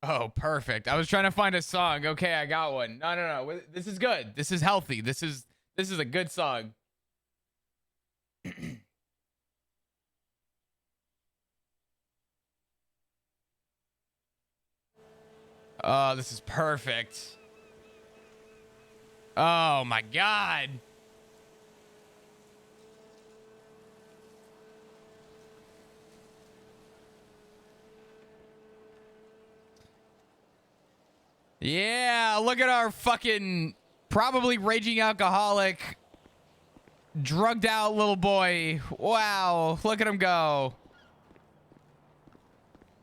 Oh, perfect. I was trying to find a song. Okay, I got one. No, no, no. This is good. This is healthy. This is a good song. Oh, this is perfect. Oh my God. Yeah, look at our fucking probably raging alcoholic, drugged out little boy. Wow, look at him go.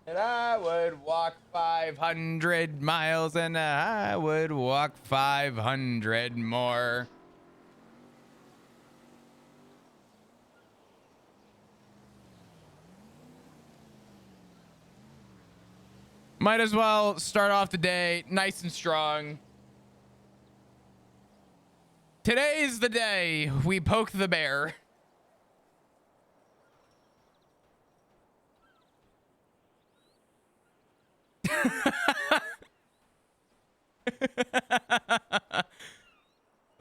And I would walk 500 miles and I would walk 500 more. Might as well start off the day nice and strong. Today's the day we poke the bear.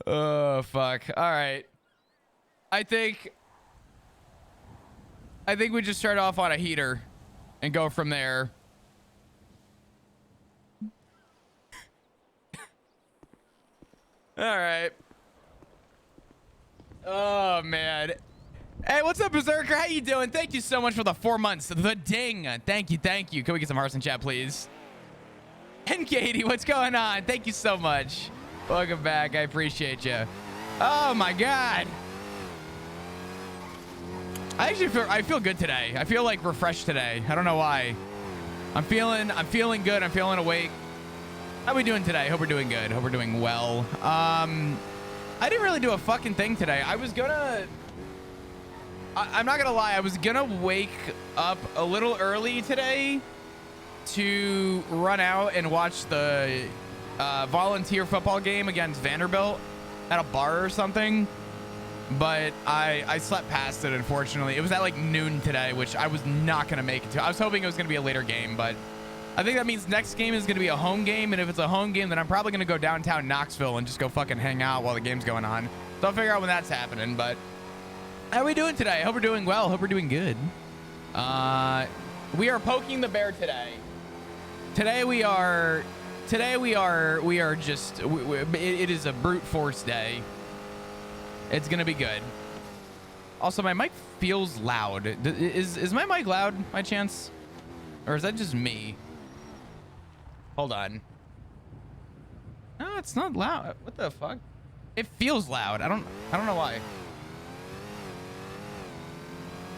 Oh, fuck. All right. I think we just start off on a heater and go from there. All right. Oh, man. Hey, what's up, Berserker? How you doing? Thank you so much for the 4 months. The ding. Thank you. Thank you. Can we get some hearts in chat, please? And Katie, what's going on? Thank you so much. Welcome back. I appreciate you. Oh, my God. I feel good today. I feel like refreshed today. I don't know why. I'm feeling good. I'm feeling awake. How we doing today? Hope we're doing good. Hope we're doing well. I didn't really do a fucking thing today. I'm not gonna lie. I was gonna wake up a little early today to run out and watch the volunteer football game against Vanderbilt at a bar or something. But I slept past it, unfortunately. It was at like noon today, which I was not gonna make it to. I was hoping it was gonna be a later game, but I think that means next game is going to be a home game, and if it's a home game, then I'm probably going to go downtown Knoxville and just go fucking hang out while the game's going on. So I'll figure out when that's happening, but how are we doing today? Hope we're doing well. Hope we're doing good. We are poking the bear today. Today we are just, it is a brute force day. It's going to be good. Also, my mic feels loud. Is my mic loud by chance? Or is that just me? Hold on. No, it's not loud. What the fuck? It feels loud. I don't know why.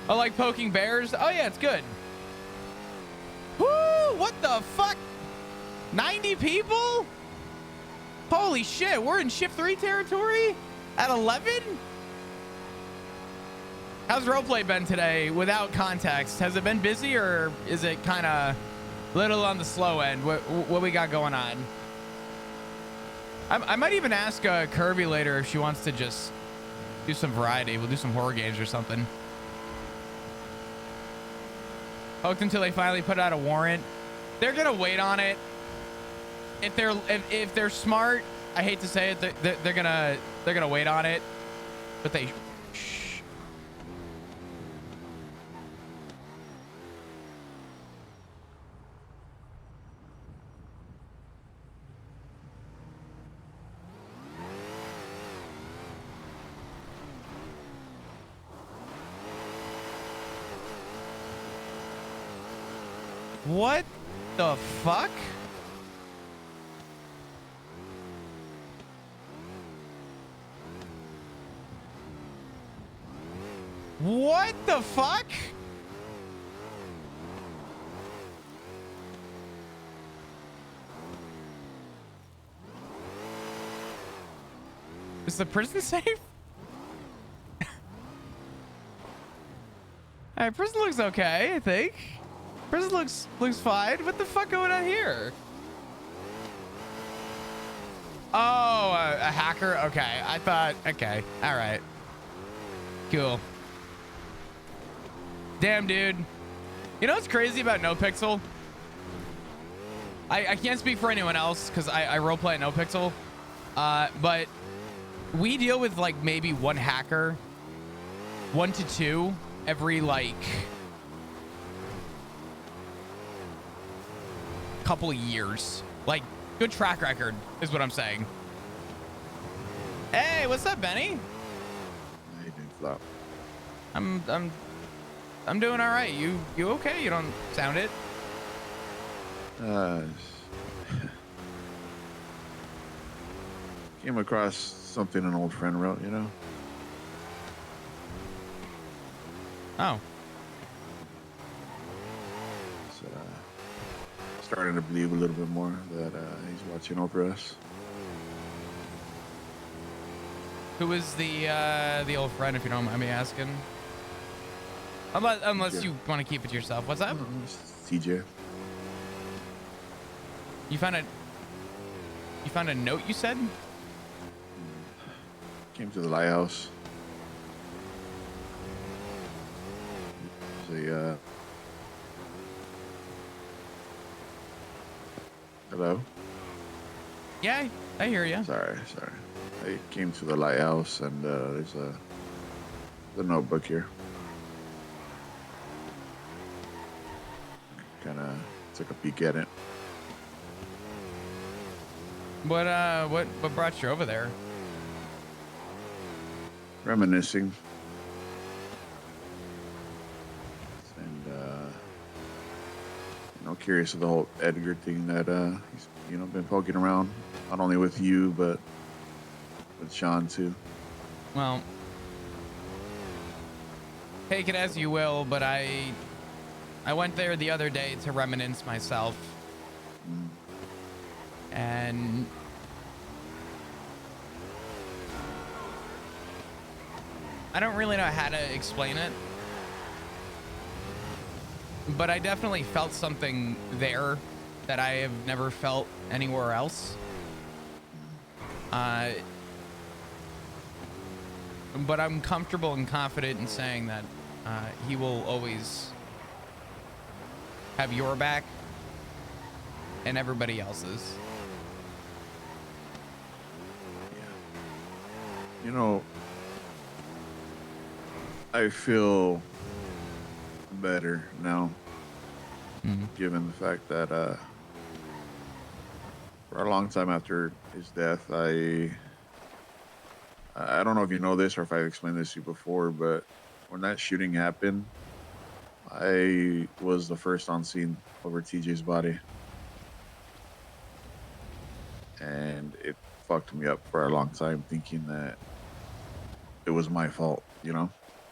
Oh, like poking bears? Oh yeah, it's good. Woo! What the fuck? 90 people? Holy shit, we're in shift 3 territory at 11? How's roleplay been today without context? Has it been busy or is it kind of little on the slow end? What we got going on? I might even ask Kirby later if she wants to just do some variety. We'll do some horror games or something. Poked until they finally put out a warrant. They're gonna wait on it. If they're smart, I hate to say it, they're gonna wait on it, but they. What the fuck? What the fuck? Is the prison safe? Alright, prison looks okay, I think. Prison looks fine. What the fuck going on here? Oh, a hacker? Okay, I thought, okay, all right. Cool. Damn, dude. You know what's crazy about NoPixel? I can't speak for anyone else because I roleplay at NoPixel. But we deal with like maybe one hacker, 1 to 2 every like couple of years. Like good track record is what I'm saying. Hey, what's up, Benny? How you doing, Flop? I'm doing all right. You okay? You don't sound it. Came across something an old friend wrote, you know? Oh. So, starting to believe a little bit more that he's watching over us. Who is the old friend, if you don't mind me asking? Unless you want to keep it to yourself. What's up? TJ. You found a note, you said? Came to the lighthouse. Hello? Yeah, I hear you. Sorry. I came to the lighthouse and there's the notebook here. Kind of took a peek at it. What brought you over there? Reminiscing. And curious of the whole Edgar thing that he's been poking around, not only with you but with Sean too. Well, take it as you will, but I went there the other day to reminisce myself. And I don't really know how to explain it, but I definitely felt something there that I have never felt anywhere else. But I'm comfortable and confident in saying that he will always have your back and everybody else's. I feel better now, given the fact that for a long time after his death, I don't know if you know this or if I've explained this to you before, but when that shooting happened, I was the first on scene over TJ's body. And it fucked me up for a long time, thinking that it was my fault,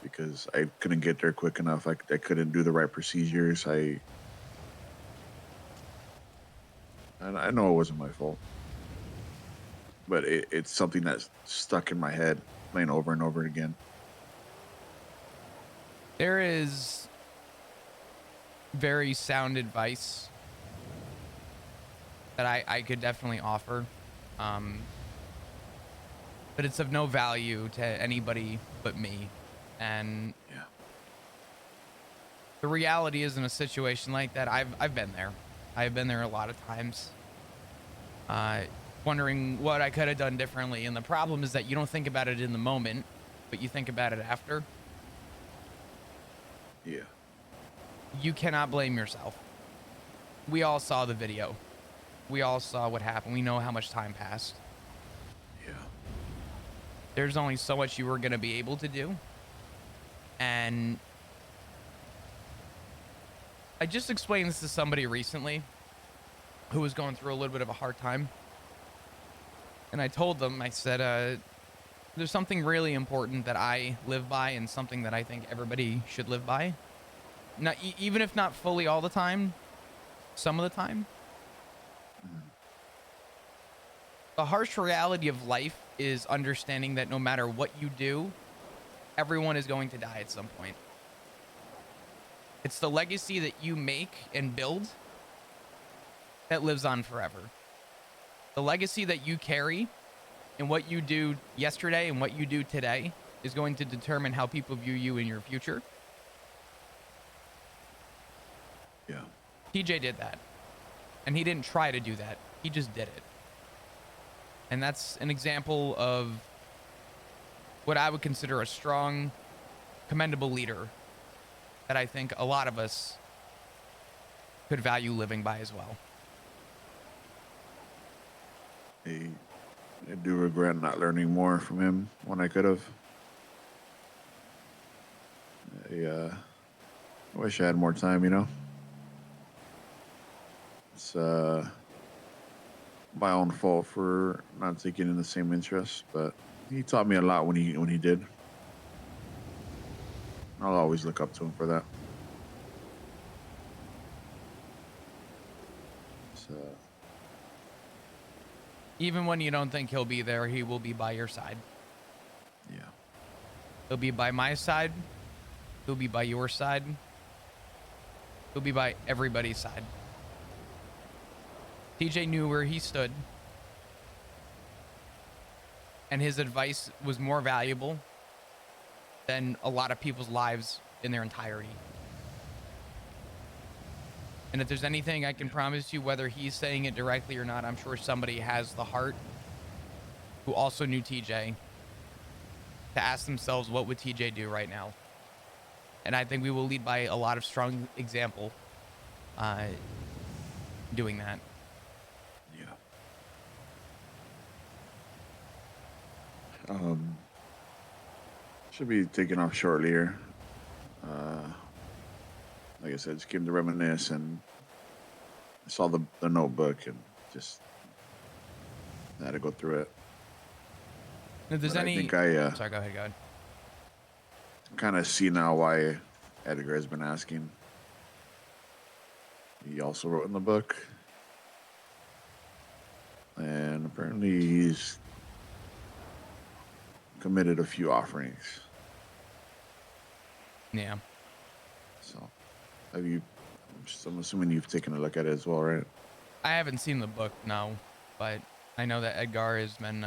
because I couldn't get there quick enough. I couldn't do the right procedures. I know it wasn't my fault, but it's something that's stuck in my head, playing over and over again. There is very sound advice that I could definitely offer, but it's of no value to anybody but me. And yeah, the reality is, in a situation like that, I've been there. I've been there a lot of times, wondering what I could have done differently. And the problem is that you don't think about it in the moment, but you think about it after. Yeah. You cannot blame yourself. We all saw the video. We all saw what happened. We know how much time passed. Yeah. There's only so much you were going to be able to do. And I just explained this to somebody recently who was going through a little bit of a hard time. And I told them, I said, there's something really important that I live by and something that I think everybody should live by. Not, even if not fully all the time, some of the time. The harsh reality of life is understanding that no matter what you do, everyone is going to die at some point. It's the legacy that you make and build that lives on forever. The legacy that you carry and what you do yesterday and what you do today is going to determine how people view you in your future. Yeah. TJ did that. And he didn't try to do that. He just did it. And that's an example of what I would consider a strong, commendable leader that I think a lot of us could value living by as well. I do regret not learning more from him when I could have. I wish I had more time, you know? It's my own fault for not taking in the same interests, but he taught me a lot when he did. I'll always look up to him for that. So, Even when you don't think he'll be there, he will be by your side. yeah. He'll be by my side. He'll be by your side. He'll be by everybody's side. TJ knew where he stood. And his advice was more valuable than a lot of people's lives in their entirety. And if there's anything I can promise you, whether he's saying it directly or not, I'm sure somebody has the heart who also knew TJ to ask themselves, what would TJ do right now? And I think we will lead by a lot of strong example doing that. Yeah. Should be taking off shortly here. Like I said, just came to reminisce, and I saw the Notebook and just had to go through it. If there's But any, I think sorry, go ahead. kind of see now why Edgar has been asking. He also wrote in the book, and apparently he's committed a few offerings. Yeah. So, I'm assuming you've taken a look at it as well, right? I haven't seen the book, no, but I know that Edgar has been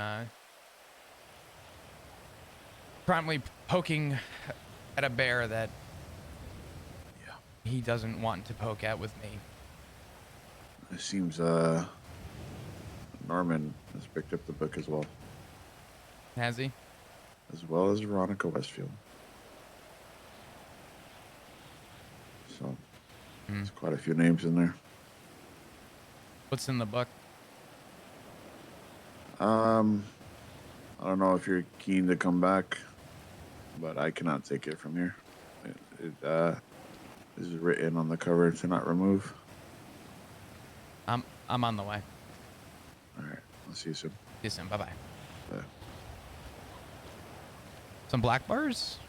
promptly poking at a bear that he doesn't want to poke at with me. It seems Norman has picked up the book as well. Has he? As well as Veronica Westfield. So, there's quite a few names in there. What's in the book? I don't know if you're keen to come back, but I cannot take it from here. It is written on the cover to not remove. I'm on the way. All right, I'll see you soon. See you soon. Bye-bye. Bye. Some black bars?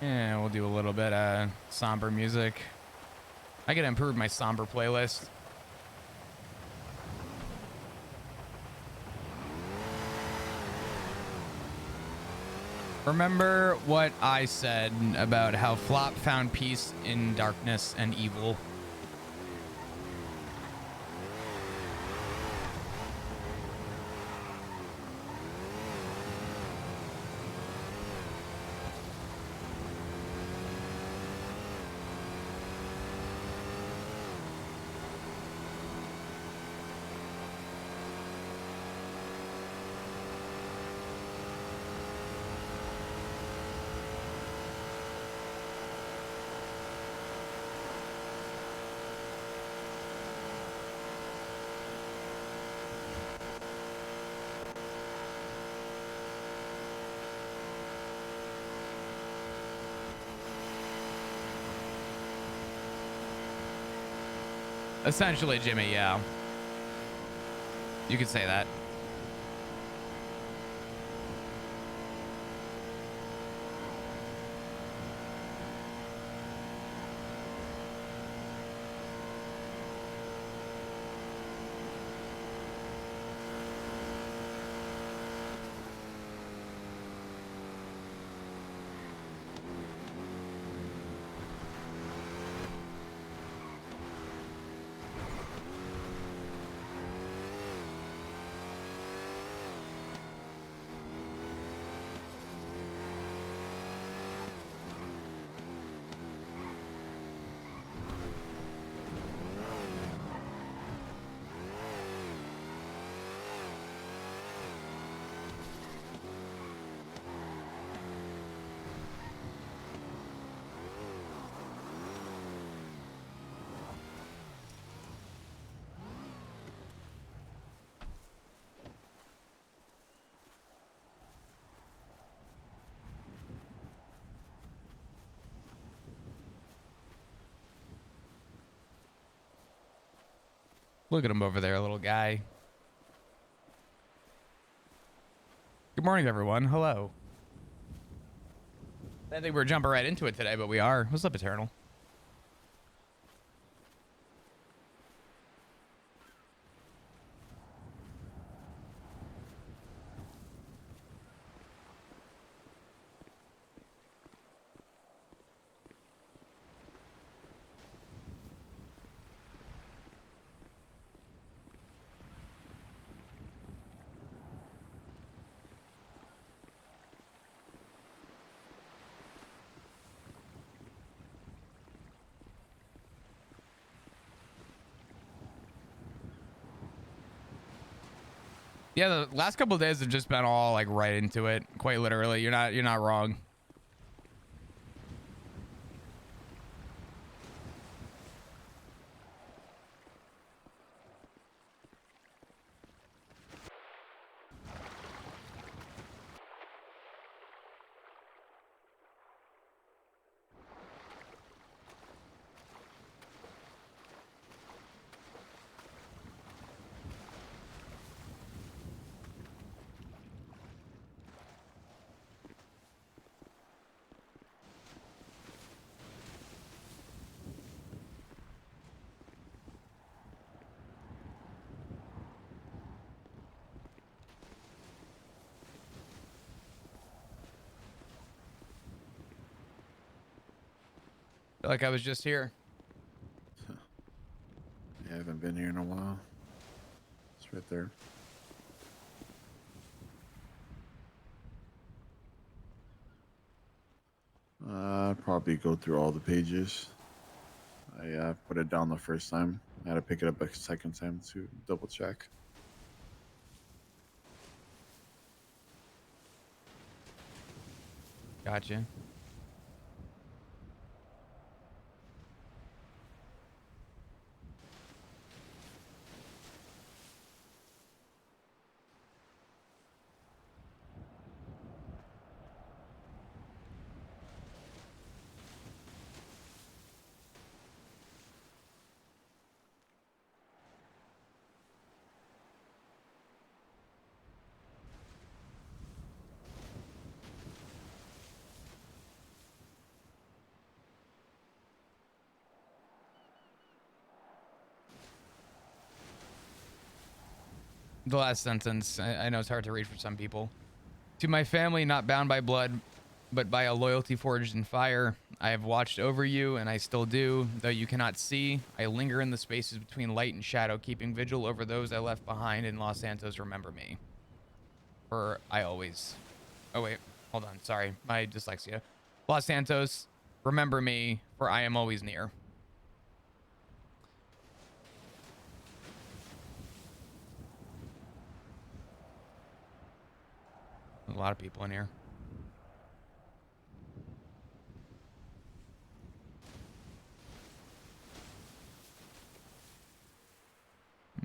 Yeah, we'll do a little bit of somber music. I gotta improve my somber playlist. Remember what I said about how Flop found peace in darkness and evil? Essentially, Jimmy, yeah. You could say that. Look at him over there, little guy. Good morning, everyone. Hello. I didn't think we were jumping right into it today, but we are. What's up, Eternal? Yeah, the last couple of days have just been all like right into it, quite literally. You're not wrong. Feel like I was just here. I haven't been here in a while. It's right there. Probably go through all the pages. I put it down the first time. I had to pick it up a second time to double check. Gotcha. The last sentence, I know it's hard to read for some people. To my family, not bound by blood, but by a loyalty forged in fire, I have watched over you, and I still do, though you cannot see. I linger in the spaces between light and shadow, keeping vigil over those I left behind in Los Santos. Remember me. For I always... Oh, wait. Hold on. Sorry. My dyslexia. Los Santos, remember me, for I am always near. There's a lot of people in here.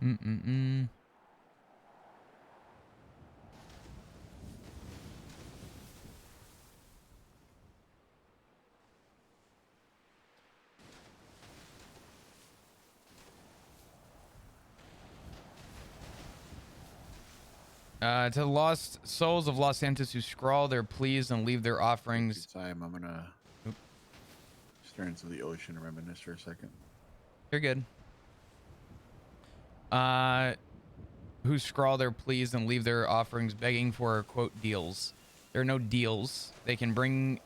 Mm-mm-mm. To the lost souls of Los Santos who scrawl their pleas and leave their offerings. Time, I'm gonna stare into the ocean and reminisce for a second. You're good. Who scrawl their pleas and leave their offerings begging for quote deals. There are no deals. They can bring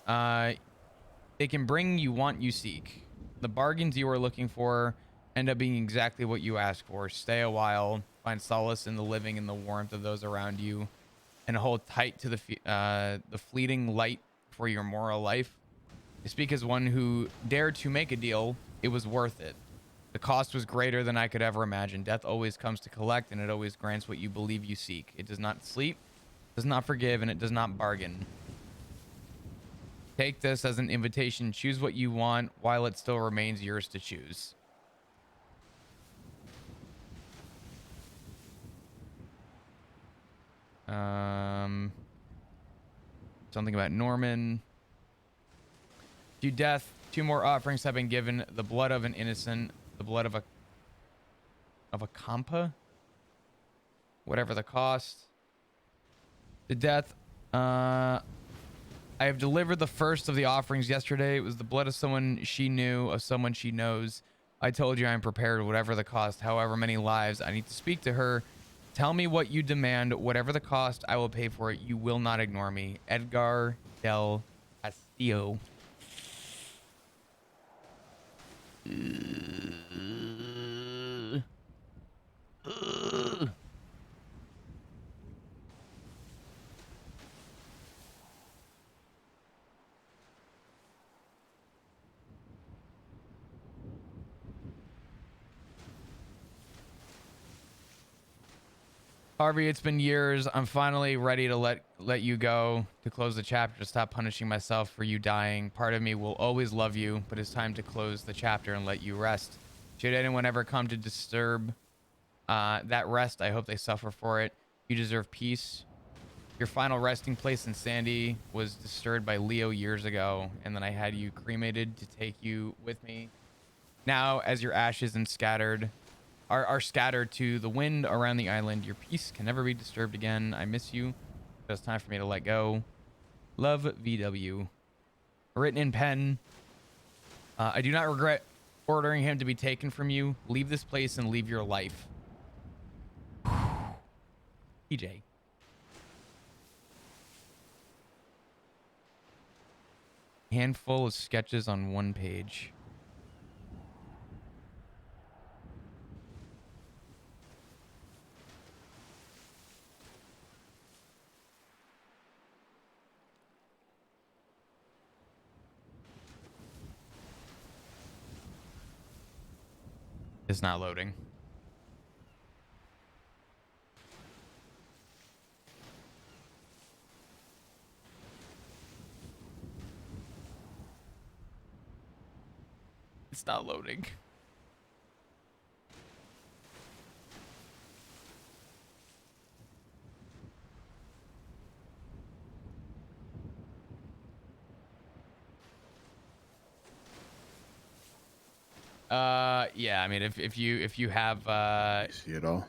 you want, you seek. The bargains you are looking for end up being exactly what you ask for. Stay a while, find solace in the living and the warmth of those around you, and hold tight to the fleeting light for your moral life. I speak as one who dared to make a deal. It was worth it. The cost was greater than I could ever imagine. Death always comes to collect, and it always grants what you believe you seek. It does not sleep, does not forgive, and it does not bargain. Take this as an invitation. Choose what you want while it still remains yours to choose. Something about Norman. To death, 2 more offerings have been given. The blood of an innocent, the blood of a of a compa. Whatever the cost. The death. I have delivered the first of the offerings yesterday. It was the blood of someone she knew, of someone she knows. I told you I'm prepared, whatever the cost, however many lives. I need to speak to her. Tell me what you demand, whatever the cost, I will pay for it. You will not ignore me. Edgar del Castillo. Harvey, it's been years. I'm finally ready to let you go, to close the chapter, to stop punishing myself for you dying. Part of me will always love you, but it's time to close the chapter and let you rest. Should anyone ever come to disturb that rest, I hope they suffer for it. You deserve peace. Your final resting place in Sandy was disturbed by Leo years ago, and then I had you cremated to take you with me. Now, as your ashes and scattered are scattered to the wind around the island, your peace can never be disturbed again. I miss you, but it's time for me to let go. Love, VW. Written in pen. I do not regret ordering him to be taken from you. Leave this place and leave your life. PJ. Handful of sketches on one page. It's not loading. It's not loading. Yeah, I mean, if you have See it all.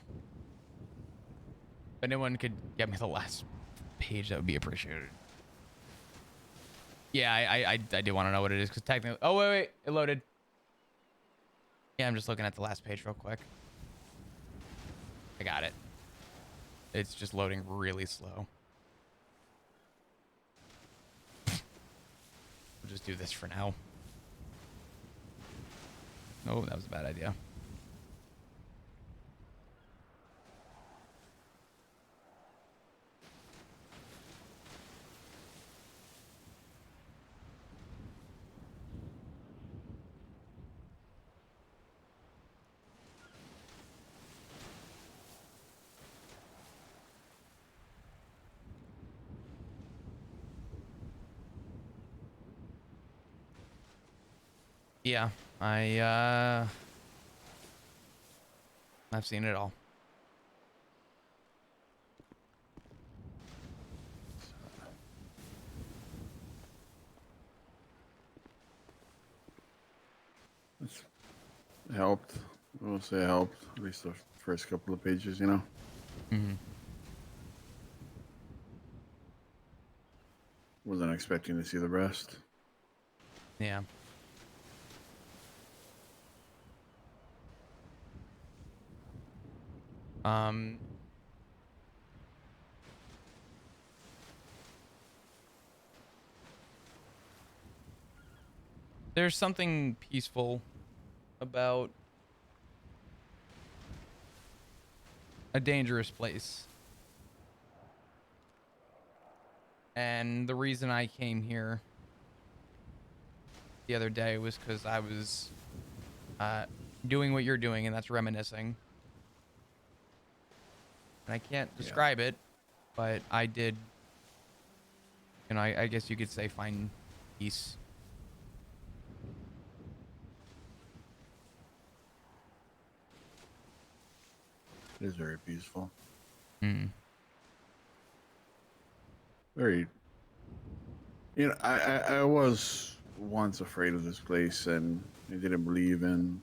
if anyone could get me the last page, that would be appreciated. Yeah, I do want to know what it is, because technically, oh wait, it loaded. Yeah, I'm just looking at the last page real quick. I got it. It's just loading really slow. We'll just do this for now. Oh, that was a bad idea. Yeah, I've seen it all. It's helped. I will say it helped. At least the first couple of pages, you know. Mm-hmm. Wasn't expecting to see the rest. Yeah. There's something peaceful about a dangerous place. And the reason I came here the other day was because I was doing what you're doing, and that's reminiscing. And I can't describe it, but I did, you know, I guess you could say find peace. It is very peaceful. Mm. Very. You know, I was once afraid of this place, and I didn't believe in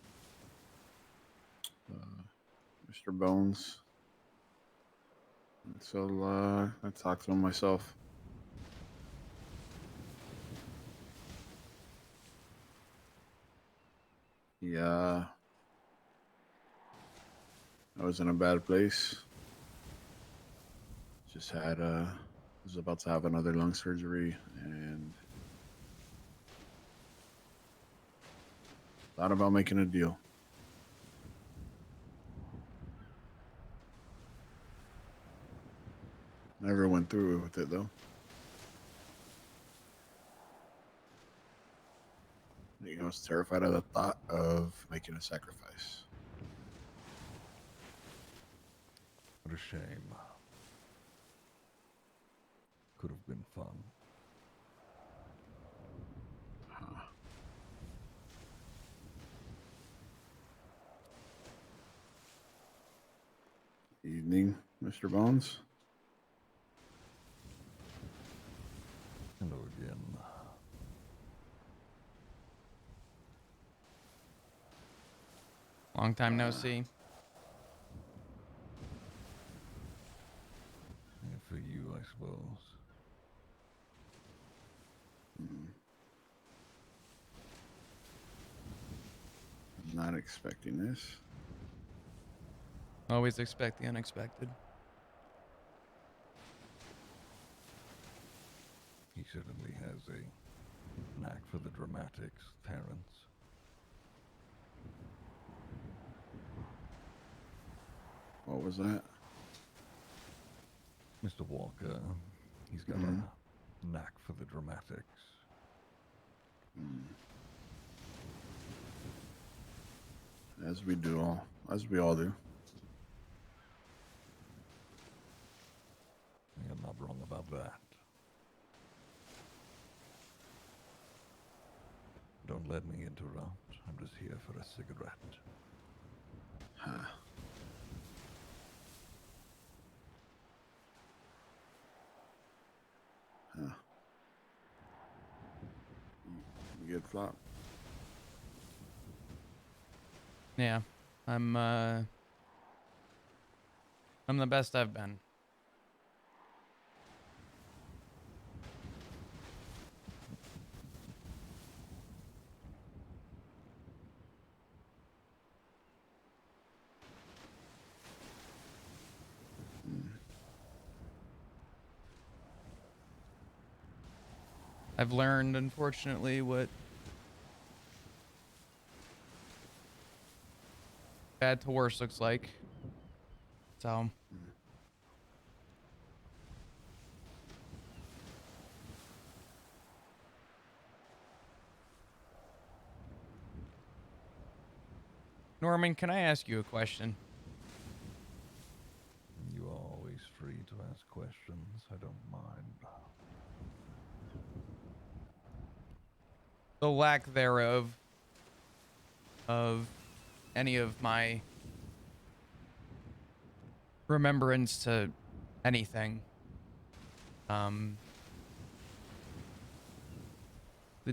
Mr. Bones. So I talked to him myself. Yeah, I was in a bad place. Just had was about to have another lung surgery and thought about making a deal. Never went through with it though. I was terrified of the thought of making a sacrifice. What a shame. Could have been fun. Huh. Evening, Mr. Bones. Hello again. Long time no see. Yeah, for you, I suppose. Not expecting this. Always expect the unexpected. He certainly has a knack for the dramatics, Terrence. What was that? Mr. Walker, he's got a knack for the dramatics. As we all do. You're not wrong about that. Don't let me interrupt. I'm just here for a cigarette. Huh. Huh. You get flop. Yeah, I'm the best I've been. I've learned, unfortunately, what bad to worse looks like. So, Norman, can I ask you a question? You are always free to ask questions. I don't mind. The lack thereof of any of my remembrance to anything. The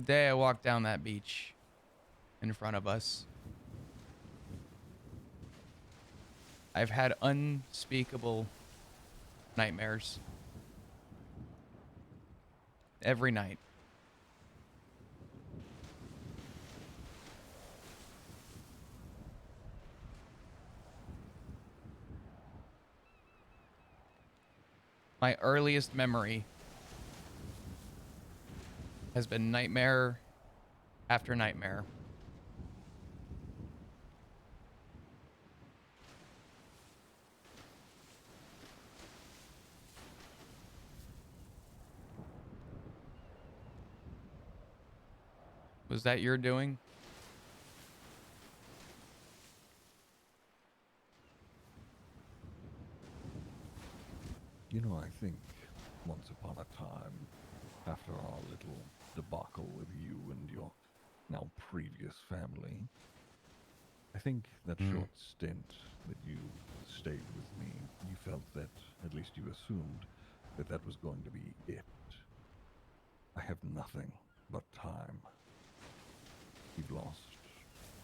day I walked down that beach in front of us, I've had unspeakable nightmares every night. My earliest memory has been nightmare after nightmare. Was that your doing? You know, I think once upon a time, after our little debacle with you and your now previous family, I think that short stint that you stayed with me, you felt that, at least you assumed, that that was going to be it. I have nothing but time. You've lost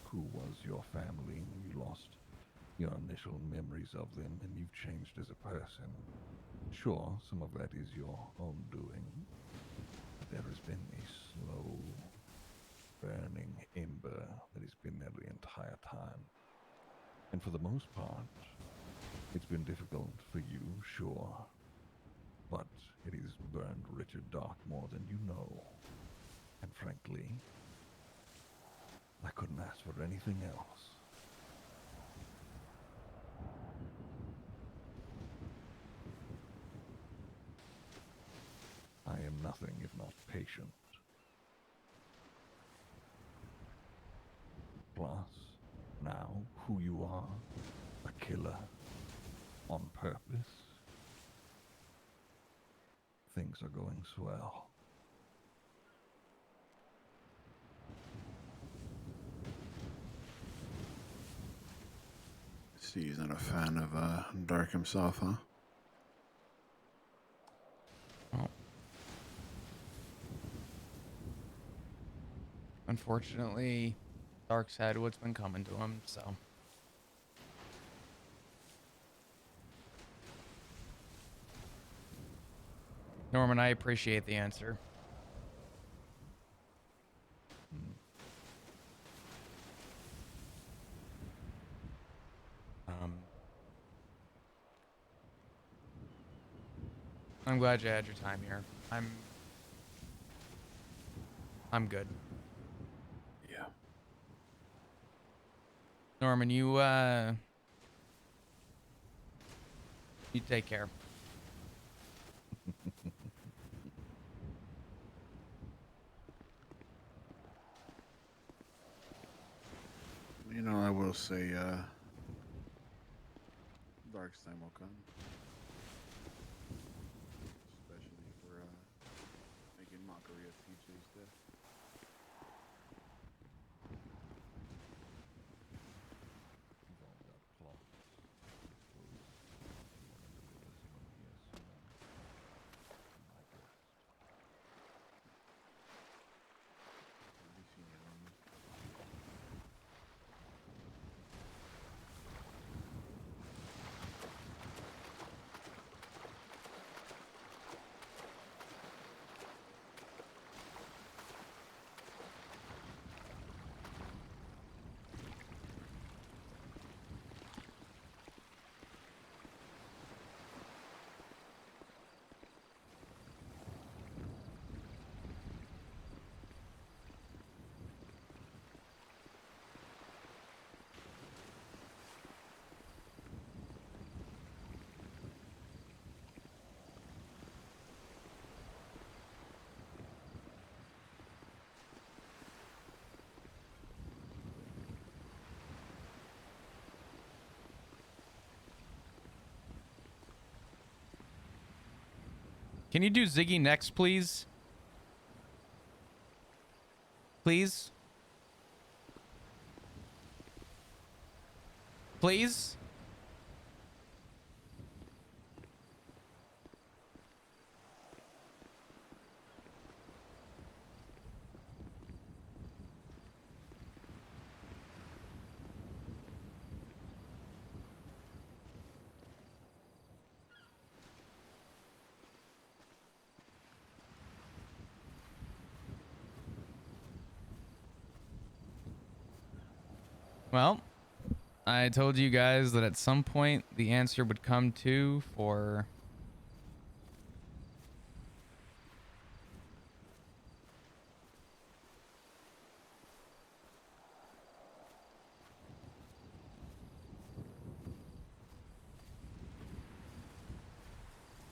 who was your family. You lost your initial memories of them, and you've changed as a person. Sure, some of that is your own doing, but there has been a slow, burning ember that has been there the entire time. And for the most part, it's been difficult for you, sure, but it has burned Richard Dark more than you know. And frankly, I couldn't ask for anything else. I am nothing if not patient. Plus, now, who you are, a killer, on purpose, things are going swell. See, he's not a fan of Dark himself, huh? Oh. Unfortunately, Dark's had what's been coming to him, so. Norman, I appreciate the answer. I'm glad you had your time here. I'm good. Yeah. Norman, you take care. You know, I will say, Dark's time will come. Especially for making mockery of TJ's death. You've all got plots. I suppose you want to deliver some of here soon. My guest. Have you seen it, Norman? Can you do Ziggy next, please? Please? Please? Well, I told you guys that at some point the answer would come to for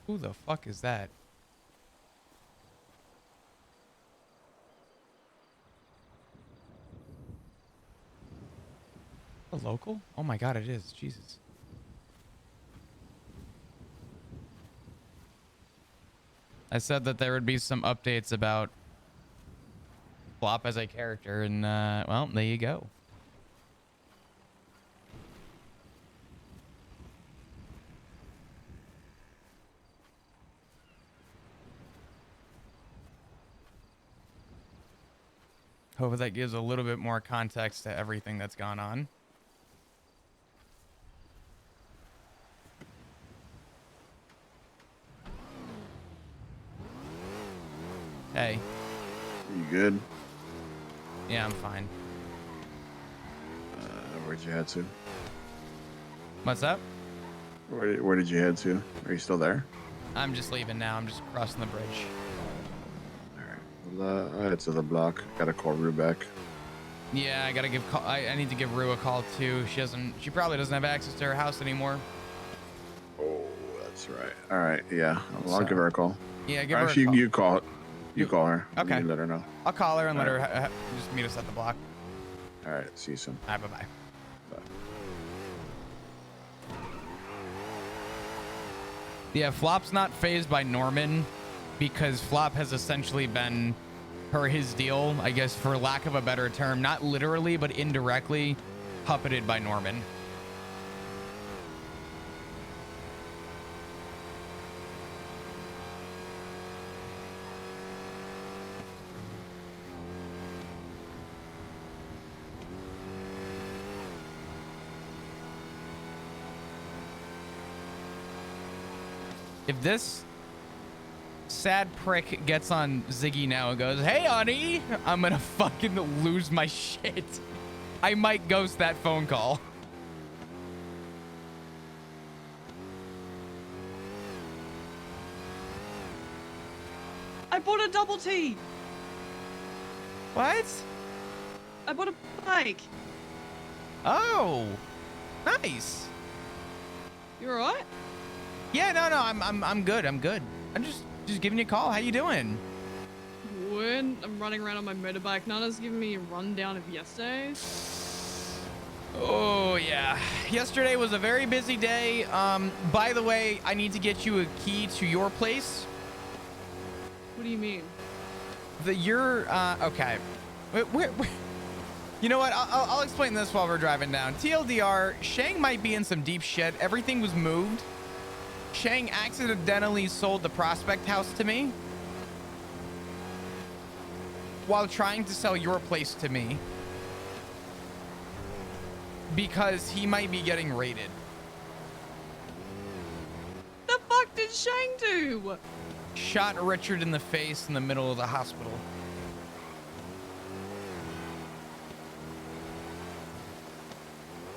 who the fuck is that? A local? Oh my god, it is. Jesus. I said that there would be some updates about Flop as a character, and well, there you go. Hopefully that gives a little bit more context to everything that's gone on. Hey. You good? Yeah, I'm fine. Where'd you head to? What's up? Where did you head to? Are you still there? I'm just leaving now. I'm just crossing the bridge. All right. Well, I'll head to the block. Gotta call Rue back. Yeah, I gotta give. I need to give Rue a call too. She probably doesn't have access to her house anymore. Oh, that's right. All right. Yeah. Well, I'll So, give her a call. Yeah, give her a Actually, call. you call. You call her. Okay. You let her know. I'll call her and let All her just meet us at the block. All right. See you soon. All right, bye-bye. Bye. Yeah, Flop's not phased by Norman because Flop has essentially been his deal, I guess, for lack of a better term, not literally, but indirectly puppeted by Norman. If this sad prick gets on Ziggy now and goes, "Hey, honey," I'm gonna fucking lose my shit. I might ghost that phone call. I bought a double T. What? I bought a bike. Oh, nice. You alright? Yeah, no, I'm good. I'm good. I'm just giving you a call. How you doing? Good. I'm running around on my motorbike. Nana's giving me a rundown of yesterday. Oh yeah, yesterday was a very busy day. By the way, I need to get you a key to your place. What do you mean? Okay. Where, you know what? I'll explain this while we're driving down. TLDR, Shang might be in some deep shit. Everything was moved. Shang accidentally sold the Prospect House to me while trying to sell your place to me because he might be getting raided. The fuck did Shang do? Shot Richard in the face in the middle of the hospital.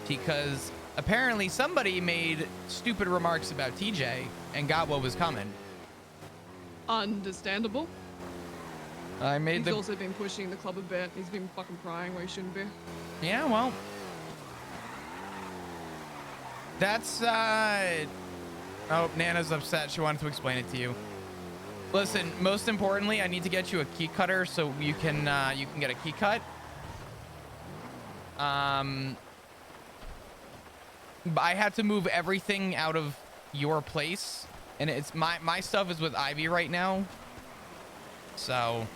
Because apparently somebody made stupid remarks about TJ and got what was coming. Understandable. I made He's also been pushing the club a bit. He's been fucking crying where he shouldn't be. Yeah, well. That's, Oh, Nana's upset. She wanted to explain it to you. Listen, most importantly, I need to get you a key cutter so you can get a key cut. I had to move everything out of your place, and it's my stuff is with Ivy right now. So,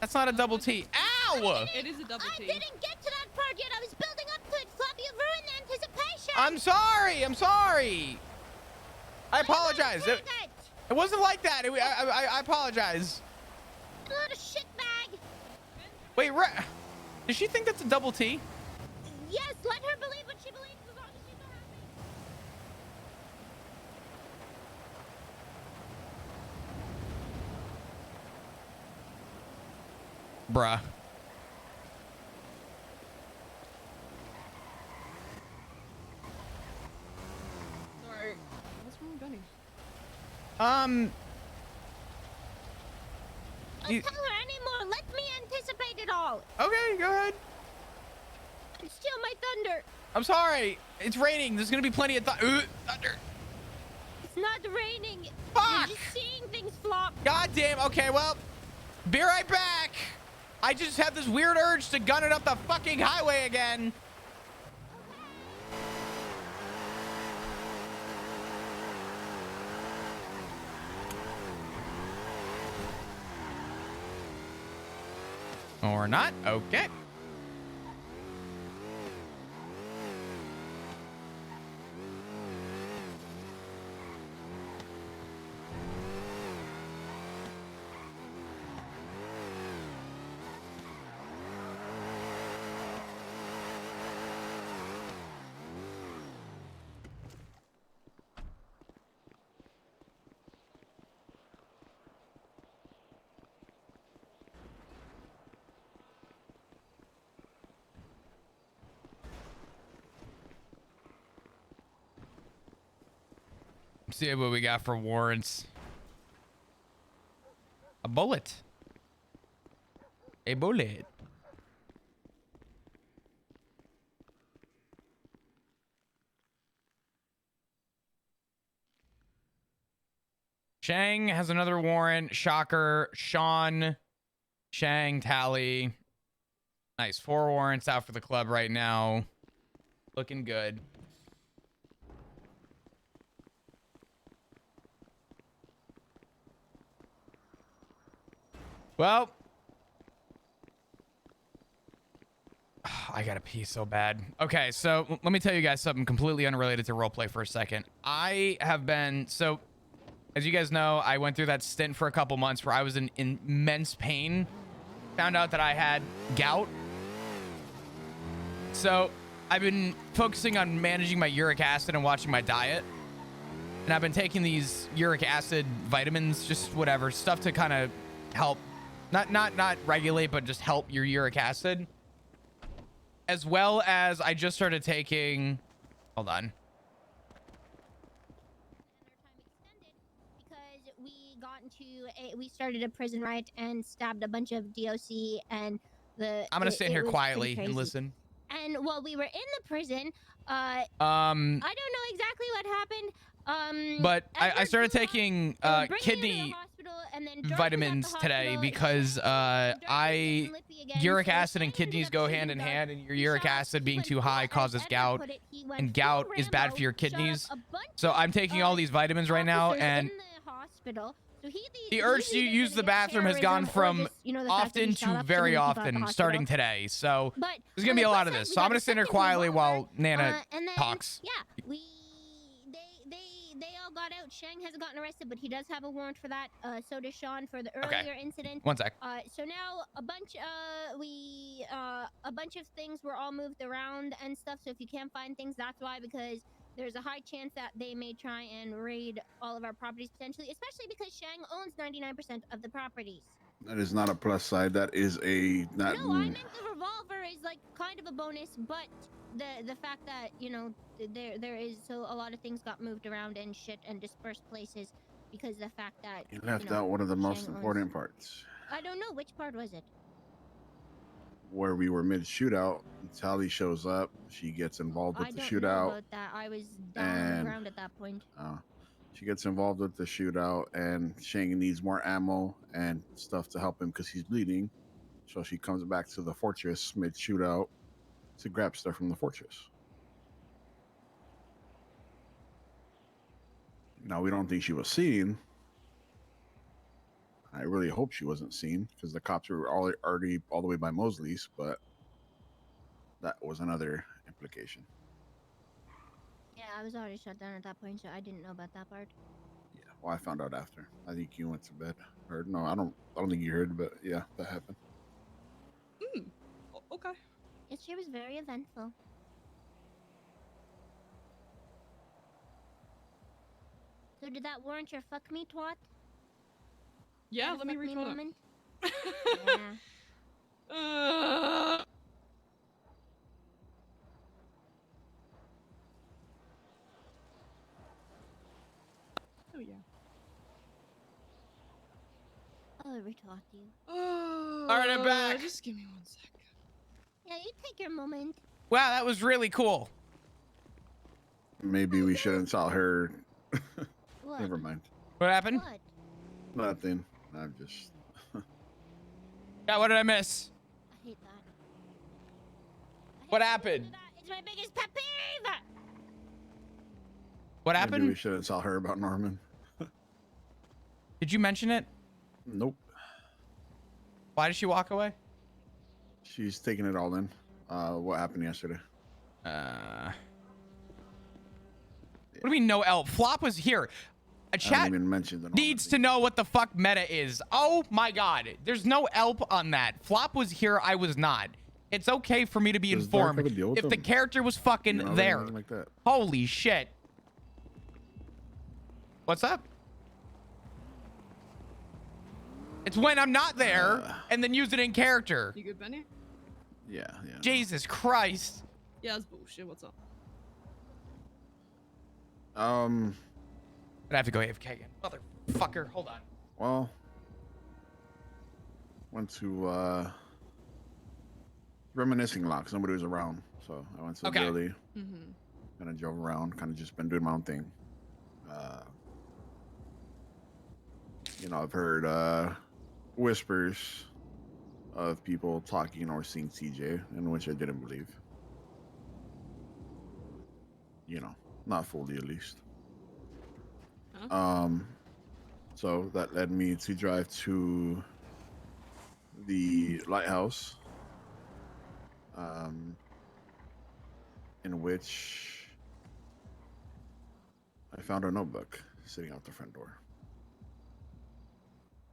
that's not a double T. Ow! It is a double T. I didn't get to that part yet. I was building up to it, Flop. You ruined the anticipation. I'm sorry. I'm sorry. I apologize. It wasn't like that. I apologize. What a shitbag. Wait, does she think that's a double T? Yes, let her believe what she believes as long as she's so happy. Bruh. Sorry. What's wrong with Benny? Don't tell her anymore. Let me anticipate it all. Okay, go ahead. Steal my thunder. I'm sorry. It's raining. There's gonna be plenty of thunder. It's not raining. Fuck! You're just seeing things, Flop. God damn. Okay, well, be right back. I just have this weird urge to gun it up the fucking highway again. Or not. Okay. See what we got for warrants. A bullet. A bullet. Shang has another warrant. Shocker. Sean. Shang. Tally. Nice. 4 warrants out for the club right now. Looking good. Well, I gotta pee so bad. Okay, so let me tell you guys something completely unrelated to roleplay for a second. I have been, so as you guys know, I went through that stint for a couple months where I was in immense pain. Found out that I had gout. So I've been focusing on managing my uric acid and watching my diet. And I've been taking these uric acid vitamins, just whatever, stuff to kind of help, not regulate, but just help your uric acid. As well as I just started taking, hold on. Because we started a prison riot and stabbed a bunch of DOC and I'm gonna sit here quietly and listen. And while we were in the prison, I don't know exactly what happened. But I started taking kidney vitamins today because uric acid and kidneys go hand in hand, and your uric acid being too high causes gout, and gout is bad for your kidneys. So I'm taking all these vitamins right now, and the urge to use the bathroom has gone from often to very often starting today. So there's gonna be a lot of this. So I'm gonna sit here quietly while Nana talks. Yeah, they all got out. Shang hasn't gotten arrested, but he does have a warrant for that. So does Sean for the earlier incident. One sec. So now a bunch of things were all moved around and stuff. So if you can't find things, that's why, because there's a high chance that they may try and raid all of our properties potentially, especially because Shang owns 99% of the properties. That is not a plus side. That is a not. No, I meant the revolver is like kind of a bonus, but the fact that, you know, there is, so a lot of things got moved around and shit and dispersed places because of the fact that You left out one of the most important parts. I don't know, which part was it? Where we were mid shootout, Tally shows up. She gets involved with the shootout. Know about that. I was down on the ground at that point. She gets involved with the shootout, and Shang needs more ammo and stuff to help him because he's bleeding. So she comes back to the fortress mid shootout to grab stuff from the fortress. Now, we don't think she was seen. I really hope she wasn't seen because the cops were already all the way by Mosley's, but that was another implication. Yeah, I was already shut down at that point, so I didn't know about that part. Yeah, well, I found out after. I think you went to bed. Or no, I don't think you heard, but yeah, that happened. Okay. Yes, she was very eventful. So did that warrant your fuck me twat? Yeah, let me read moment. it. Yeah. Oh yeah. I'll retort you. Oh, All right, I'm back. Just give me 1 sec. Yeah, you take your moment. Wow, that was really cool. Maybe we shouldn't tell her. What? Never mind. What happened? What? Nothing. I'm just. Yeah, what did I miss? I hate that. What happened? It's my biggest pet peeve! What Maybe we happened? shouldn't tell her about Norman. Did you mention it? Nope. Why did she walk away? She's taking it all in. What happened yesterday? What do you mean no help? Flop was here. A I chat didn't even mention the Norman needs thing. to know what the fuck meta is. Oh my god. There's no help on that. Flop was here. I was not. It's okay for me to be Does Dark informed have a deal with if the them? character was You fucking don't have there. anything like that. Holy shit. What's up? It's when I'm not there and then use it in character. You good, Benny? Yeah. Jesus Christ. Yeah, that's bullshit. What's up? I have to go AFK again. Motherfucker, hold on. Well, went to reminiscing lot 'cause nobody was around, so I went to the Okay. Billy. Mm-hmm. Kind of drove around, kind of just been doing my own thing. You know, I've heard whispers of people talking or seeing TJ, in which I didn't believe. You know, not fully at least. Huh? So that led me to drive to the lighthouse, in which I found a notebook sitting out the front door.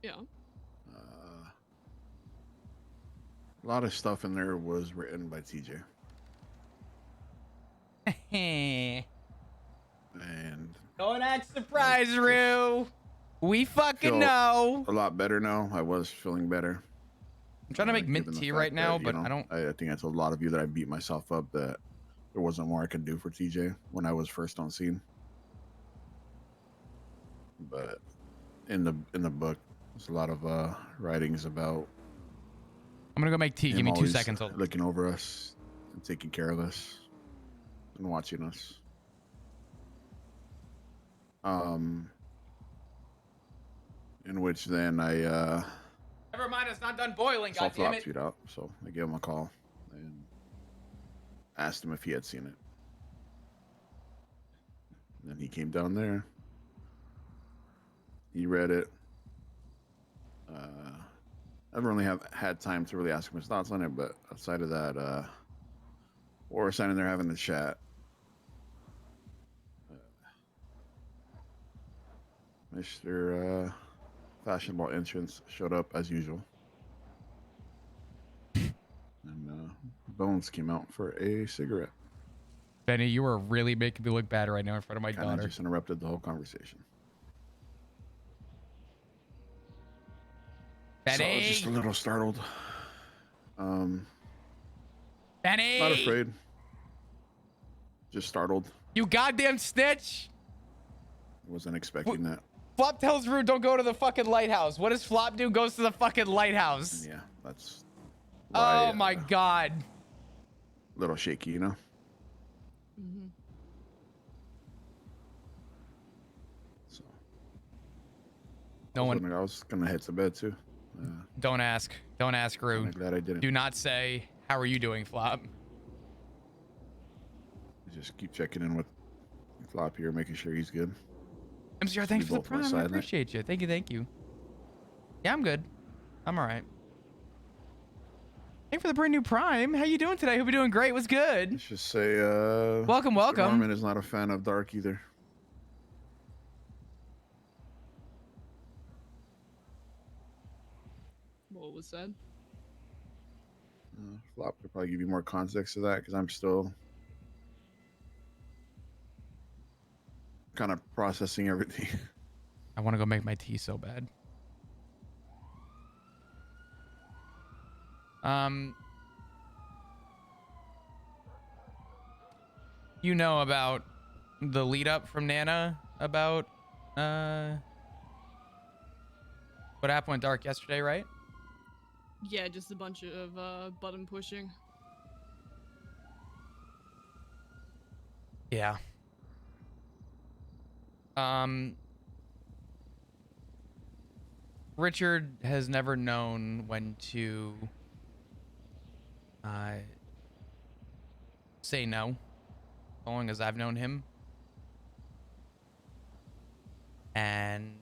Yeah. A lot of stuff in there was written by TJ. And Don't act surprised, just Rue. We fucking feel know. a lot better now. I was feeling better. I'm trying to make mint Given the tea fact right now, that, you but know, I don't. I think I told a lot of you that I beat myself up that there wasn't more I could do for TJ when I was first on scene. But in the book, there's a lot of writings about I'm gonna go make tea. Give him me 2 always seconds. Hold on. looking over us and taking care of us and watching us. In which then I Never mind, it's not done boiling. saw God damn Flop it. tweet out, so I gave him a call and asked him if he had seen it. And then he came down there. He read it. I haven't really had time to really ask him his thoughts on it, but outside of that, or sitting there having the chat, Mr. Fashionable Entrance showed up as usual. And Bones came out for a cigarette. Benny, you are really making me look bad right now in front of my Kind of daughter. just interrupted the whole conversation. Benny. So I was just a little startled. Benny. Not afraid. Just startled. You goddamn snitch. Wasn't expecting that. Flop tells Rue don't go to the fucking lighthouse. What does Flop do? Goes to the fucking lighthouse. Yeah, that's why, Oh my god. a little shaky, you know? Mm-hmm. So No one. I was gonna head to bed too. Don't ask. Don't ask, Rue. I'm glad I didn't. Do not say, how are you doing, Flop? Just keep checking in with Flop here, making sure he's good. MCR, thanks for the both on my prime. I side, appreciate you. Thank you. Thank you. Yeah, I'm good. I'm all right. Thanks for the brand new prime. How you doing today? Hope you're doing great. What's good? Let's just say, Welcome, Mr. welcome. Norman is not a fan of Dark either. What was said? Flop could probably give you more context to that because I'm still kind of processing everything. I want to go make my tea so bad. You know about the lead up from Nana about what happened with Dark yesterday, right? Yeah, just a bunch of button pushing. Yeah. Richard has never known when to say no, as long as I've known him. And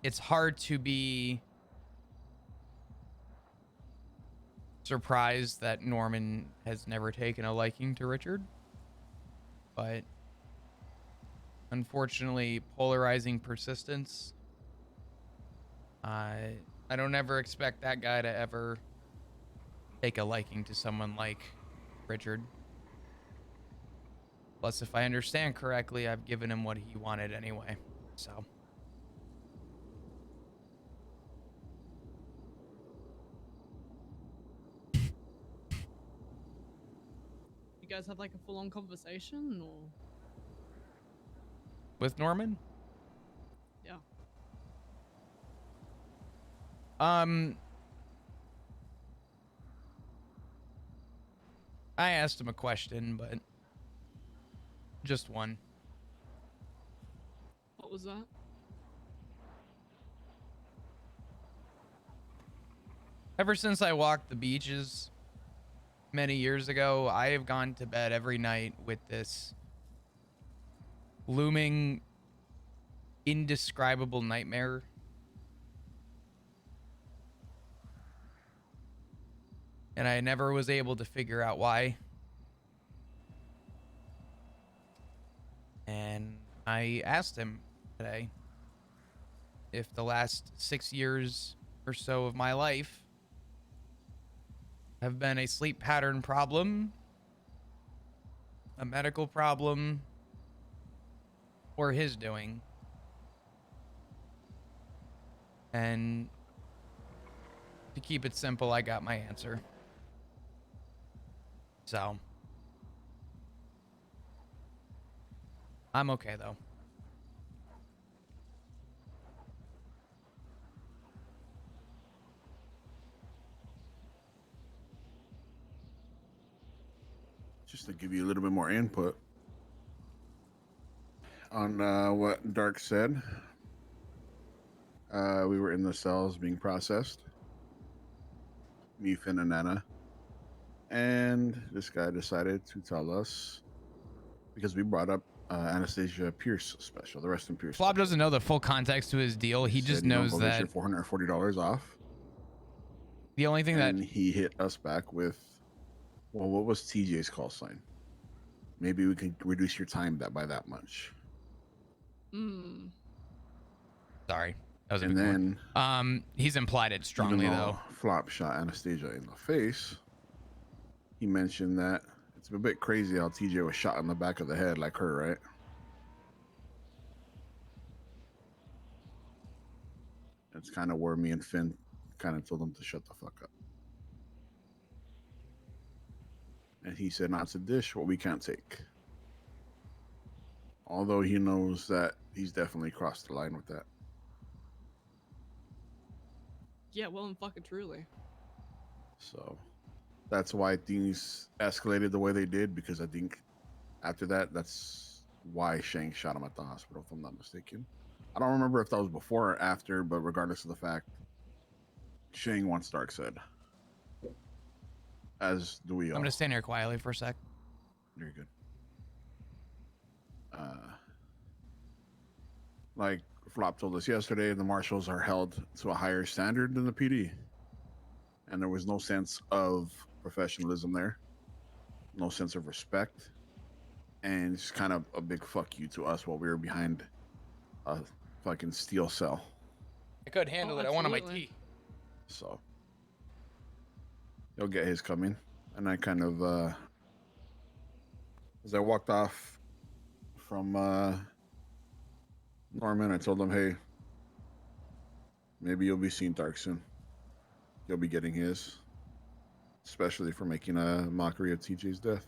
it's hard to be surprised that Norman has never taken a liking to Richard. But unfortunately, polarizing persistence. I don't ever expect that guy to ever take a liking to someone like Richard. Plus, if I understand correctly, I've given him what he wanted anyway. So. You guys have like a full-on conversation, or? with Norman. Yeah. I asked him a question, but just one. What was that? Ever since I walked the beaches many years ago, I have gone to bed every night with this looming, indescribable nightmare. And I never was able to figure out why. And I asked him today if the last 6 years or so of my life have been a sleep pattern problem, a medical problem, or his doing. And to keep it simple, I got my answer. So I'm okay though. Just to give you a little bit more input on what Dark said, we were in the cells being processed, me, Finn, and Nana, and this guy decided to tell us, because we brought up Anastasia Pierce special, the Rest in Pierce Flob special. doesn't know the full context to his deal. He just said, knows go that get your $440 off. the only thing And that he hit us back with, well, what was TJ's call sign? Maybe we can reduce your time by that much. sorry, that was a And big then one. He's implied it strongly even though. Flop shot Anastasia in the face, he mentioned that it's a bit crazy how TJ was shot in the back of the head like her, right? That's kind of where me and Finn kind of told him to shut the fuck up. And he said not to dish what we can't take. Although he knows that he's definitely crossed the line with that. Yeah, well and fucking truly. So that's why things escalated the way they did, because I think after that, that's why Shang shot him at the hospital, if I'm not mistaken. I don't remember if that was before or after, but regardless of the fact, Shang wants Darkseid. As do we all. I'm gonna stand here quietly for a sec. Very good. Like Flop told us yesterday, the marshals are held to a higher standard than the PD. And there was no sense of professionalism there, no sense of respect. And it's kind of a big fuck you to us while we were behind a fucking steel cell. I could handle it. I wanted my tea. So he'll get his coming. And I kind of, as I walked off from Norman, I told him, hey, maybe you'll be seeing Dark soon. You'll be getting his, especially for making a mockery of TJ's death.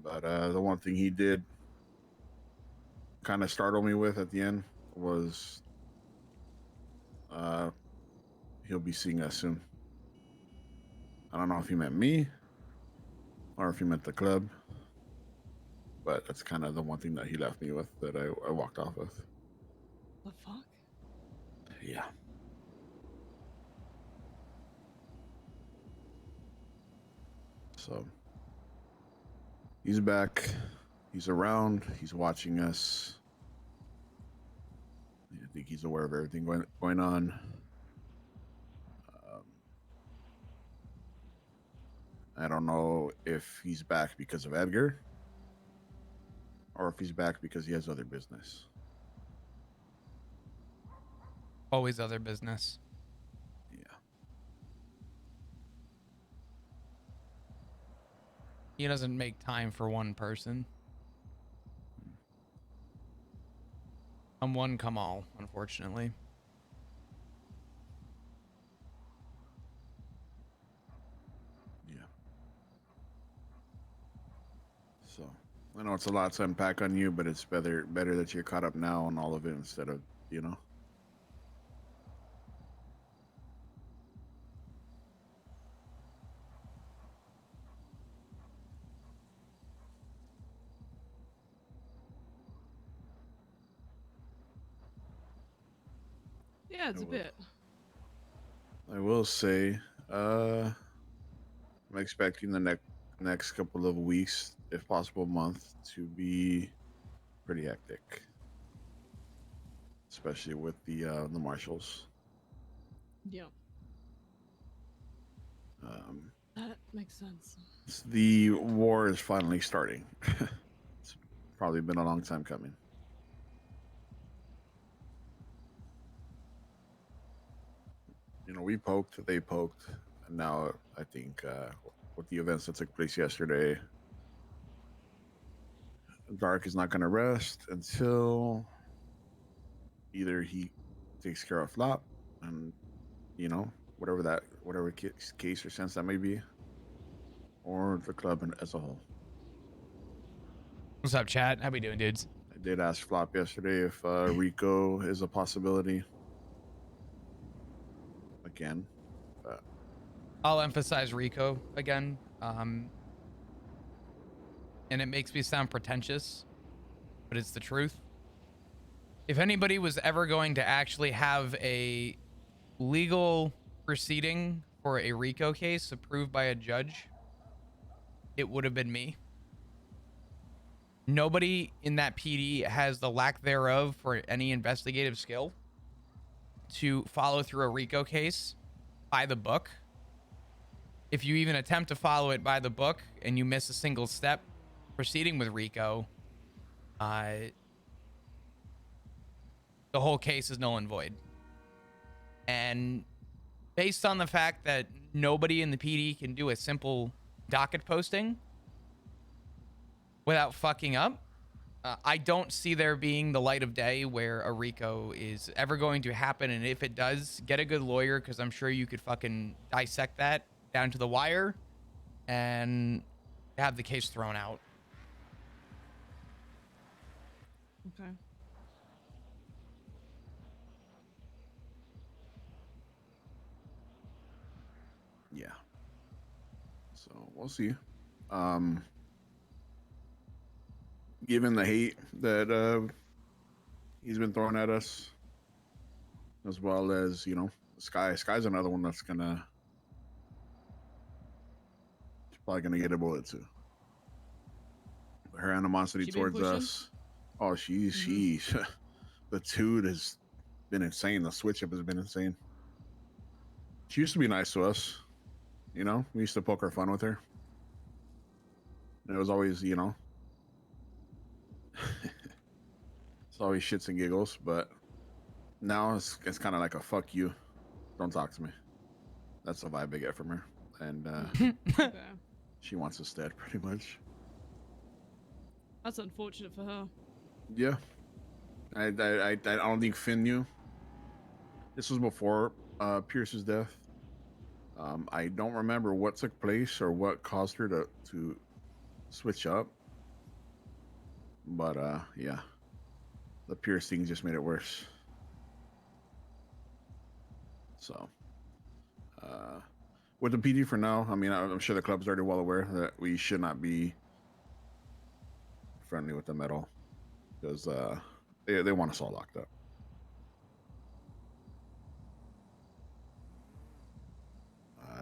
But the one thing he did kind of startled me with at the end was he'll be seeing us soon. I don't know if he meant me or if he meant the club, but that's kind of the one thing that he left me with that I walked off with. The fuck? Yeah. So he's back. He's around. He's watching us. I think he's aware of everything going on. I don't know if he's back because of Edgar or if he's back because he has other business. Always other business. Yeah. He doesn't make time for one person. I'm one come all, unfortunately. Yeah. So I know it's a lot to unpack on you, but it's better that you're caught up now on all of it instead of, you know. Yeah, it's I a will, bit. I will say, I'm expecting the next couple of weeks, if possible, month, to be pretty hectic, especially with the marshals. Yeah, Um, that makes sense. the war is finally starting. It's probably been a long time coming. You know, we poked, they poked, and now I think with the events that took place yesterday, Dark is not going to rest until either he takes care of Flop, and you know whatever case or sense that may be, or the club as a whole. What's up, chat? How we doing, dudes? I did ask Flop yesterday if Rico is a possibility again. But I'll emphasize Rico again. And it makes me sound pretentious, but it's the truth. If anybody was ever going to actually have a legal proceeding for a RICO case approved by a judge, it would have been me. Nobody in that PD has the lack thereof for any investigative skill to follow through a RICO case by the book. If you even attempt to follow it by the book and you miss a single step proceeding with RICO, the whole case is null and void. And based on the fact that nobody in the PD can do a simple docket posting without fucking up, I don't see there being the light of day where a RICO is ever going to happen. And if it does, get a good lawyer, because I'm sure you could fucking dissect that down to the wire and have the case thrown out. Okay. yeah, so we'll see. Um, Given the hate that he's been throwing at us, as well as Sky's another one that's probably gonna get a bullet too. Her animosity She been towards pushing? us. Oh, she the tude has been insane. The switch up has been insane. She used to be nice to us. You know, we used to poke our fun with her. And it was always, it's always shits and giggles. But now it's kind of like a fuck you. Don't talk to me. That's the vibe I get from her. And Okay. she wants us dead, pretty much. That's unfortunate for her. Yeah. I don't think Finn knew. This was before Pierce's death. I don't remember what took place or what caused her to switch up. But yeah, the Pierce thing just made it worse. So with the PD for now, I mean, I'm sure the club's already well aware that we should not be friendly with them at all, because they want us all locked up.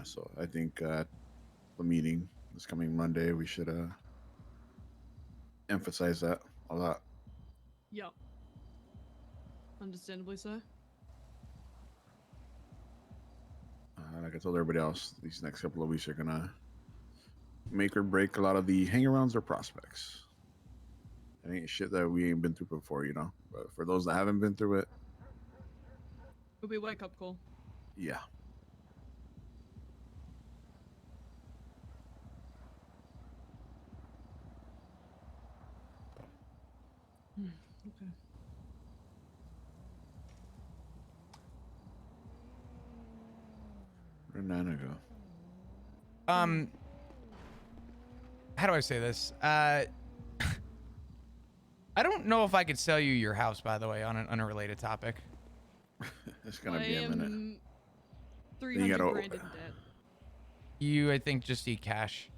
So I think the meeting this coming Monday, we should emphasize that a lot. Yeah. Understandably so. Like I told everybody else, these next couple of weeks are gonna make or break a lot of the hangarounds or prospects. It ain't shit that we ain't been through before, But for those that haven't been through it, It'll be a wake up call. yeah. Okay. Renanago. How do I say this? I don't know if I could sell you your house, by the way, on an unrelated topic. It's gonna be a minute. am Then you 300 gotta- grand in debt. You, I think, just need cash.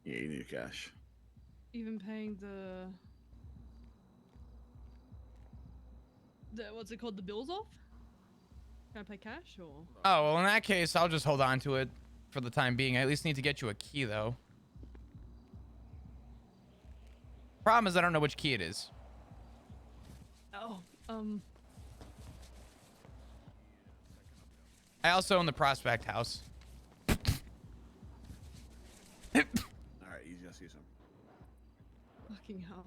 Yeah, you need cash. Even paying the what's it called? The bills off? Can I pay cash or? Oh, well, in that case, I'll just hold on to it for the time being. I at least need to get you a key, though. Problem is, I don't know which key it is. Oh, I also own the Prospect House. All right, he's gonna see some. fucking hell.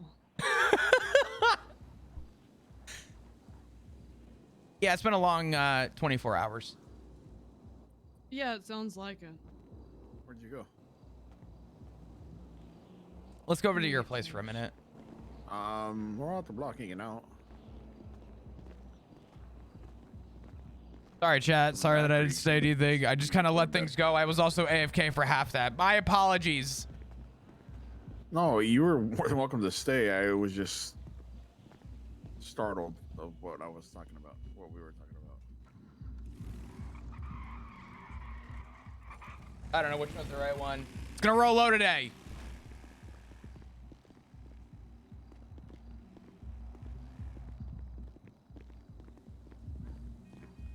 Yeah, it's been a long 24 hours. Yeah, it sounds like it. Where'd you go? Let's go over to your place for a minute. We're out the block hanging out. Sorry, chat. Sorry that I didn't say anything. I just kind of let things go. I was also AFK for half that. My apologies. No, you were more than welcome to stay. I was just startled of what I was talking about, what we were talking about. I don't know which one's the right one. It's gonna roll low today.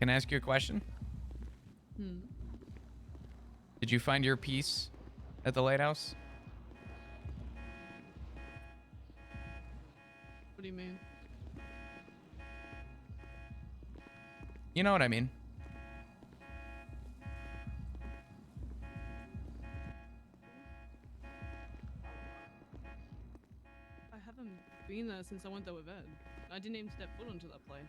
Can I ask you a question? Did you find your piece at the lighthouse? What do you mean? You know what I mean. I haven't been there since I went there with Ed. I didn't even step foot into that place.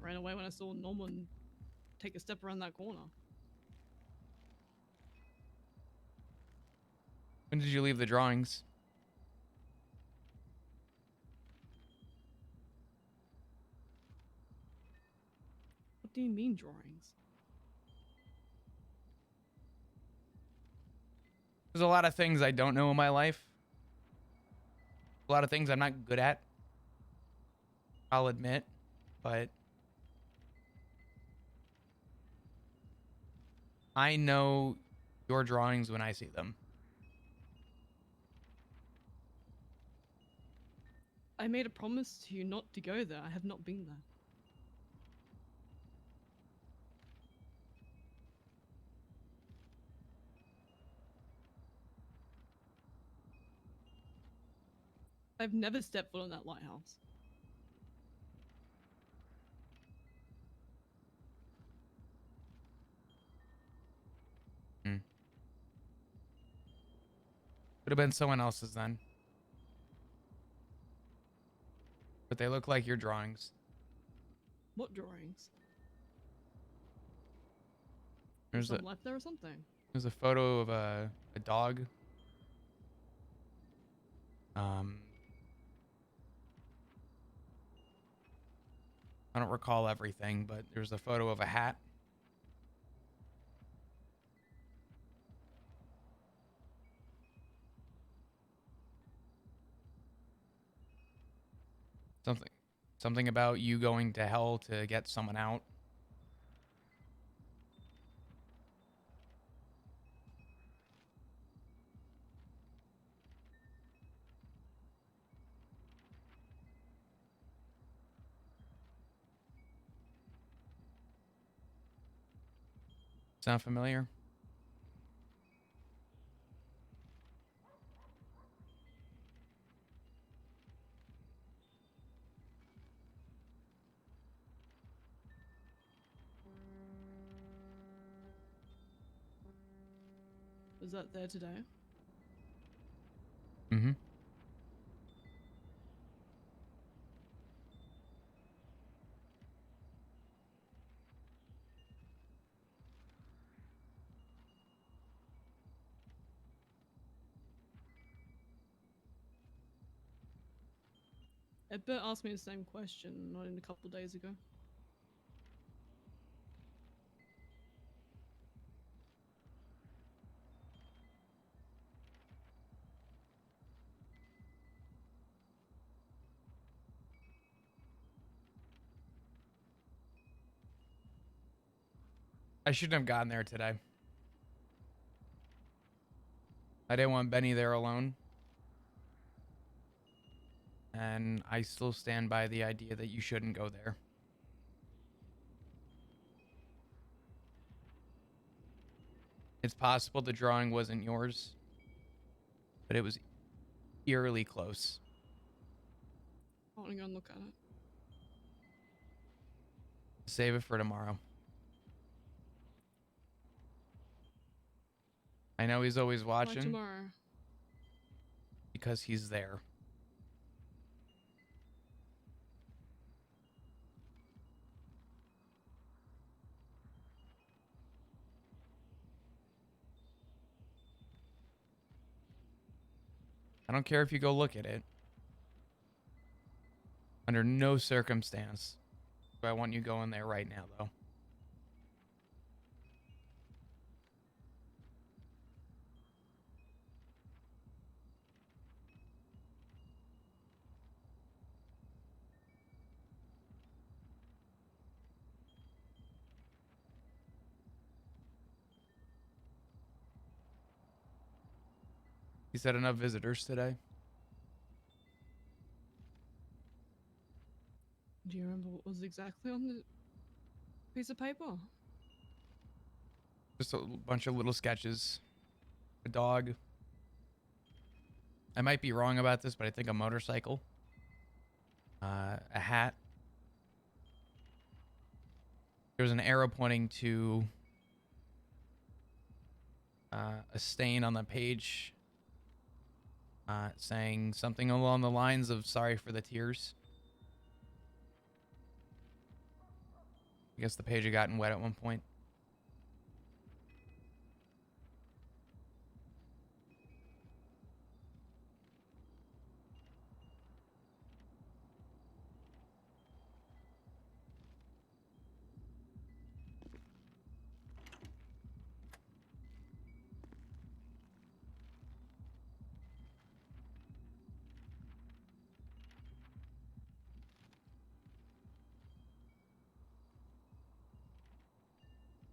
Ran away when I saw Norman take a step around that corner. When did you leave the drawings? What do you mean drawings? There's a lot of things I don't know in my life. A lot of things I'm not good at. I'll admit, but I know your drawings when I see them. I made a promise to you not to go there. I have not been there. I've never stepped foot on that lighthouse. Could have been someone else's then. But they look like your drawings. What drawings? There's Some left there or something? There's a photo of a dog. I don't recall everything, but there's a photo of a hat. Something about you going to hell to get someone out. Sound familiar? Was that there today? Mm-hmm. Edbert asked me the same question not in a couple days ago. I shouldn't have gotten there today. I didn't want Benny there alone. And I still stand by the idea that you shouldn't go there. It's possible the drawing wasn't yours, but it was eerily close. I want to go and look at it. Save it for tomorrow. I know he's always Why watching tomorrow? because he's there. I don't care if you go look at it. Under no circumstance do I want you going there right now, though. He said enough visitors today. Do you remember what was exactly on the piece of paper? Just a bunch of little sketches. A dog. I might be wrong about this, but I think a motorcycle. A hat. There's an arrow pointing to a stain on the page saying something along the lines of sorry for the tears. I guess the page had gotten wet at one point.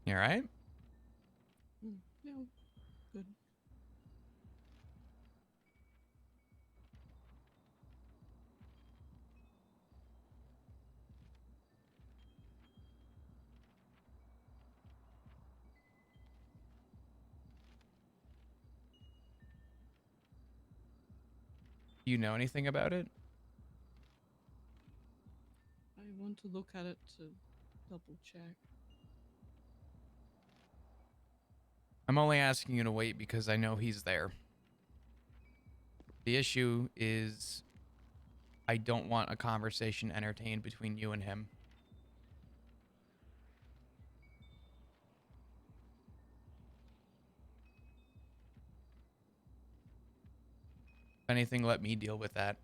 You all right? Yeah, good. Do you know anything about it? I want to look at it to double check. I'm only asking you to wait because I know he's there. The issue is I don't want a conversation entertained between you and him. If anything, let me deal with that.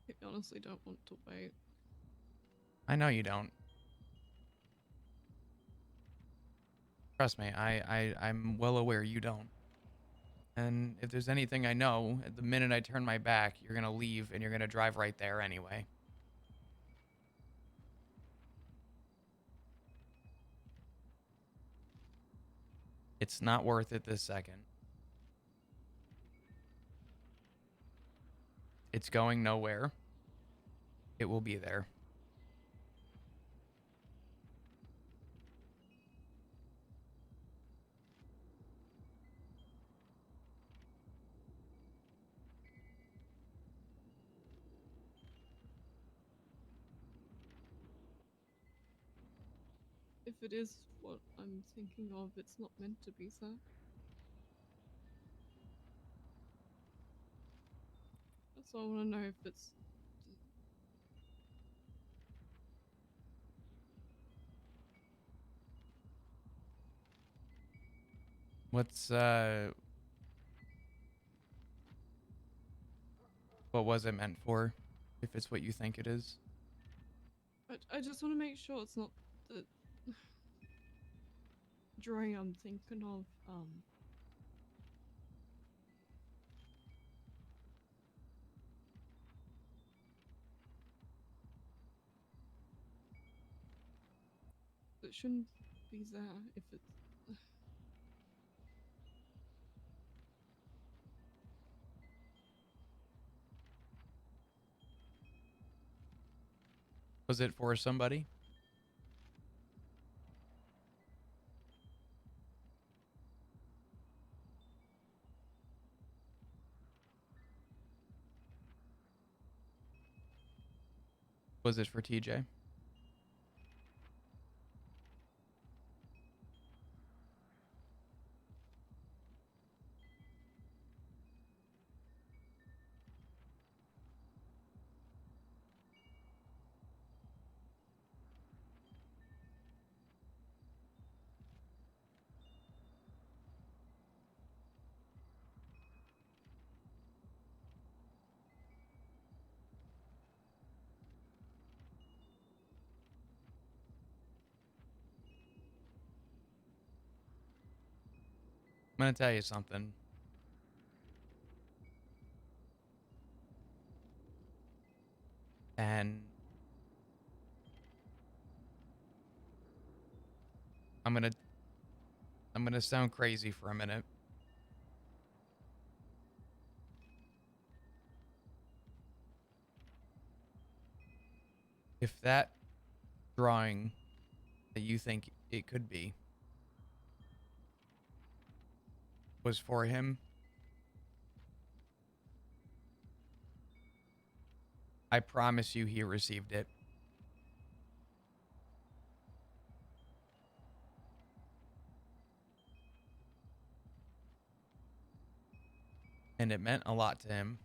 I honestly don't want to wait. I know you don't. Trust me, I'm well aware you don't. And if there's anything I know, at the minute I turn my back, you're gonna leave and you're gonna drive right there anyway. It's not worth it this second. It's going nowhere. It will be there. If it is what I'm thinking of, it's not meant to be so. So I want to know if it's... What's what was it meant for? If it's what you think it is. I just want to make sure it's not the drawing I'm thinking of. It shouldn't be there if it's. Was it for somebody? Was it for TJ? I'm gonna tell you something. And I'm gonna sound crazy for a minute. If that drawing that you think it could be was for him, I promise you he received it. And it meant a lot to him.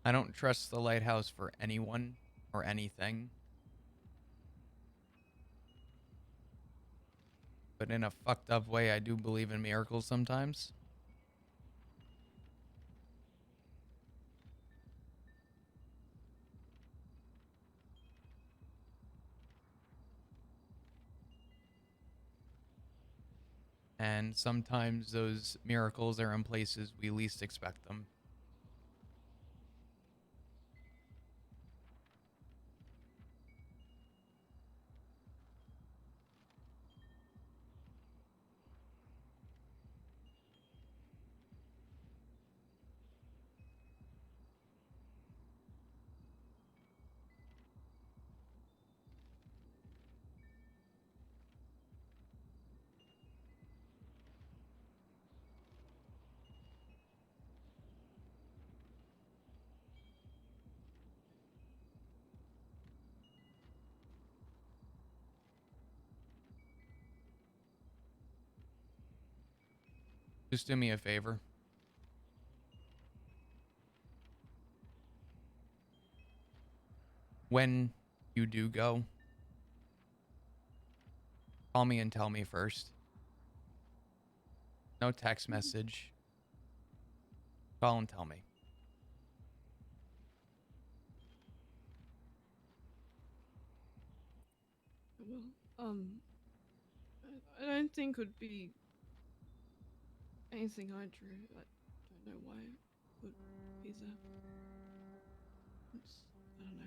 I don't trust the lighthouse for anyone or anything. But in a fucked up way, I do believe in miracles sometimes. And sometimes those miracles are in places we least expect them. Just do me a favor. When you do go, call me and tell me first. No text message. Call and tell me. Well, I don't think it would be anything I drew. I don't know why it would be there. I don't know.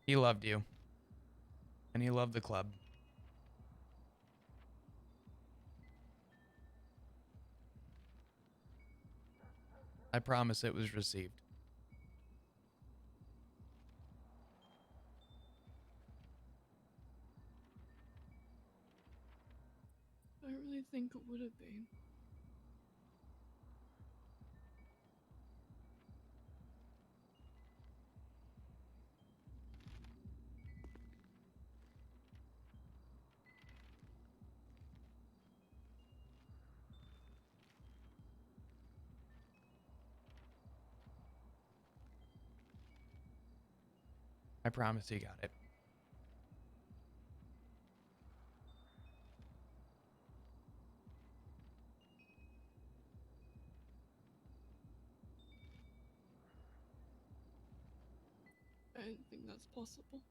He loved you. And he loved the club. I promise it was received. I don't really think it would have been. I promise you got it. I don't think that's possible.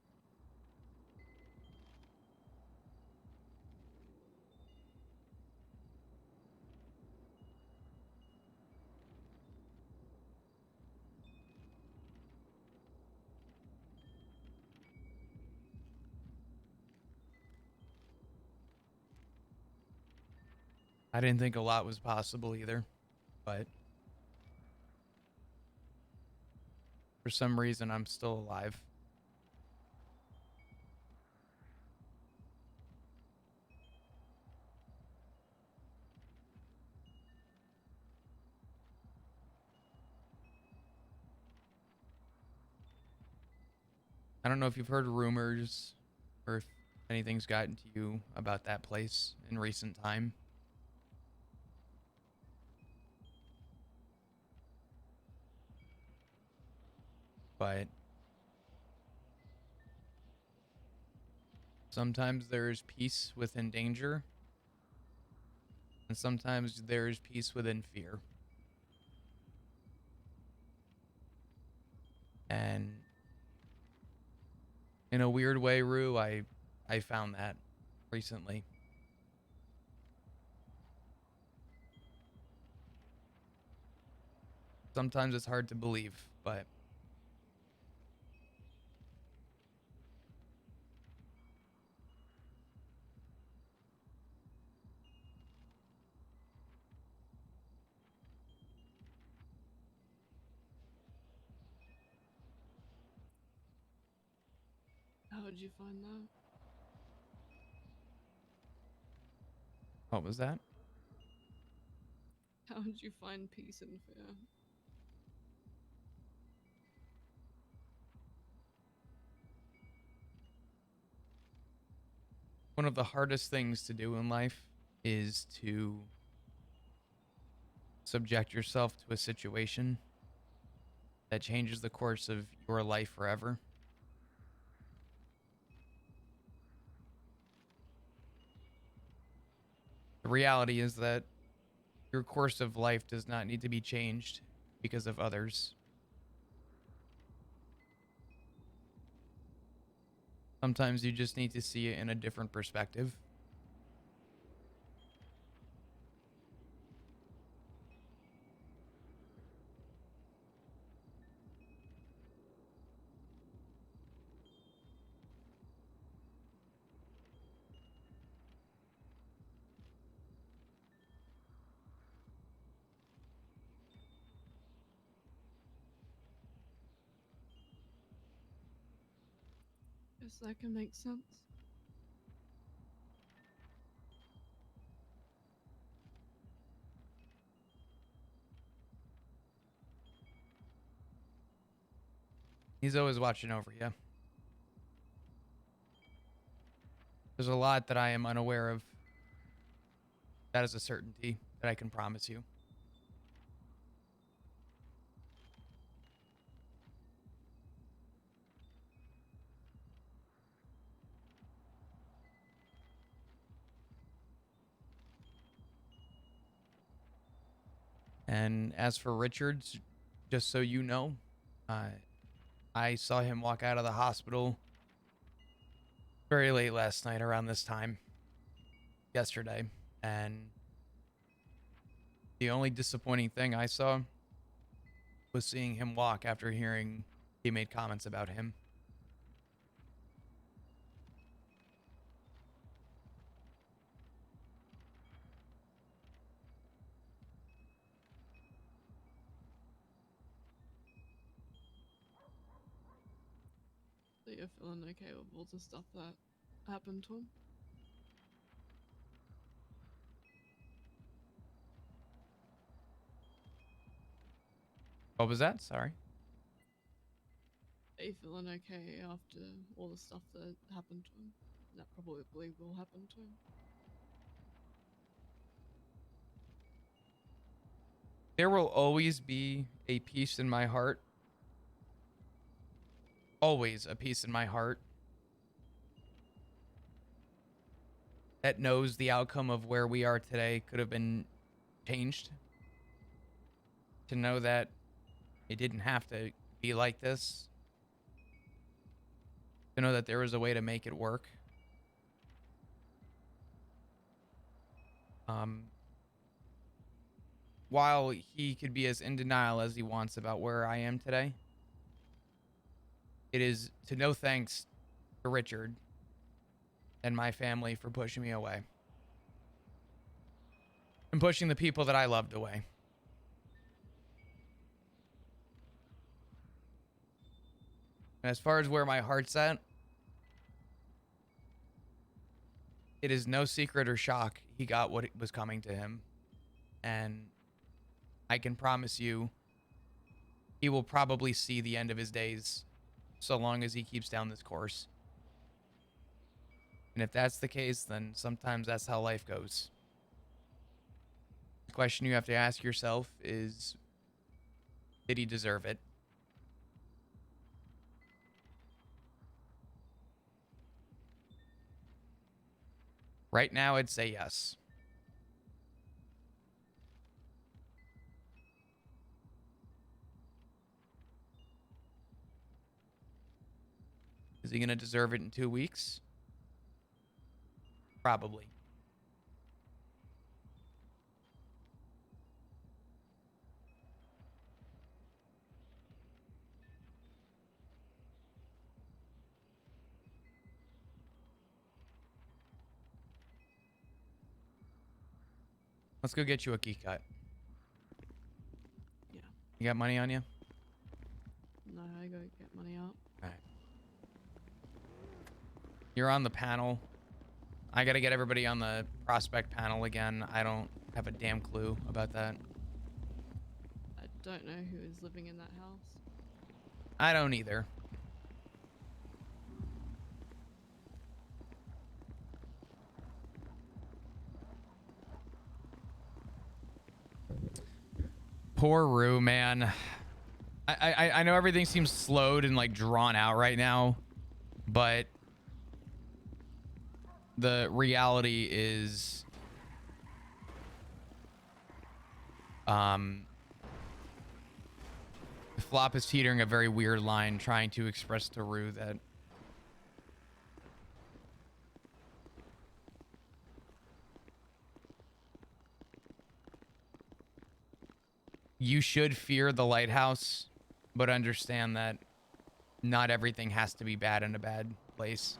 I didn't think a lot was possible either, but for some reason I'm still alive. I don't know if you've heard rumors or if anything's gotten to you about that place in recent time. But sometimes there's peace within danger, and sometimes there's peace within fear. And in a weird way, Rue, I found that recently. Sometimes it's hard to believe, but How did you find that? what was that? How did you find peace and fear? One of the hardest things to do in life is to subject yourself to a situation that changes the course of your life forever. The reality is that your course of life does not need to be changed because of others. Sometimes you just need to see it in a different perspective. Guess that can make sense. He's always watching over you. There's a lot that I am unaware of. That is a certainty that I can promise you. And as for Richards, just so you know, I saw him walk out of the hospital very late last night around this time yesterday. And the only disappointing thing I saw was seeing him walk after hearing he made comments about him. So you're feeling okay with all the stuff that happened to him? What was that? Sorry. Are you feeling okay after all the stuff that happened to him? That probably will happen to him. There will always be a peace in my heart always a peace in my heart that knows the outcome of where we are today could have been changed. To know that it didn't have to be like this. To know that there was a way to make it work. While he could be as in denial as he wants about where I am today, it is to no thanks to Richard and my family for pushing me away. And pushing the people that I loved away. And as far as where my heart's at, it is no secret or shock he got what was coming to him. And I can promise you, he will probably see the end of his days so long as he keeps down this course. And if that's the case, then sometimes that's how life goes. The question you have to ask yourself is, did he deserve it? Right now, I'd say yes. Is he going to deserve it in 2 weeks? Probably. Let's go get you a key cut. Yeah. You got money on you? No, I go get money out. All right. You're on the panel. I got to get everybody on the prospect panel again. I don't have a damn clue about that. I don't know who is living in that house. I don't either. Poor Rue, man. I know everything seems slowed and like drawn out right now, but the reality is Flop is teetering a very weird line trying to express to Rue that you should fear the lighthouse, but understand that not everything has to be bad in a bad place.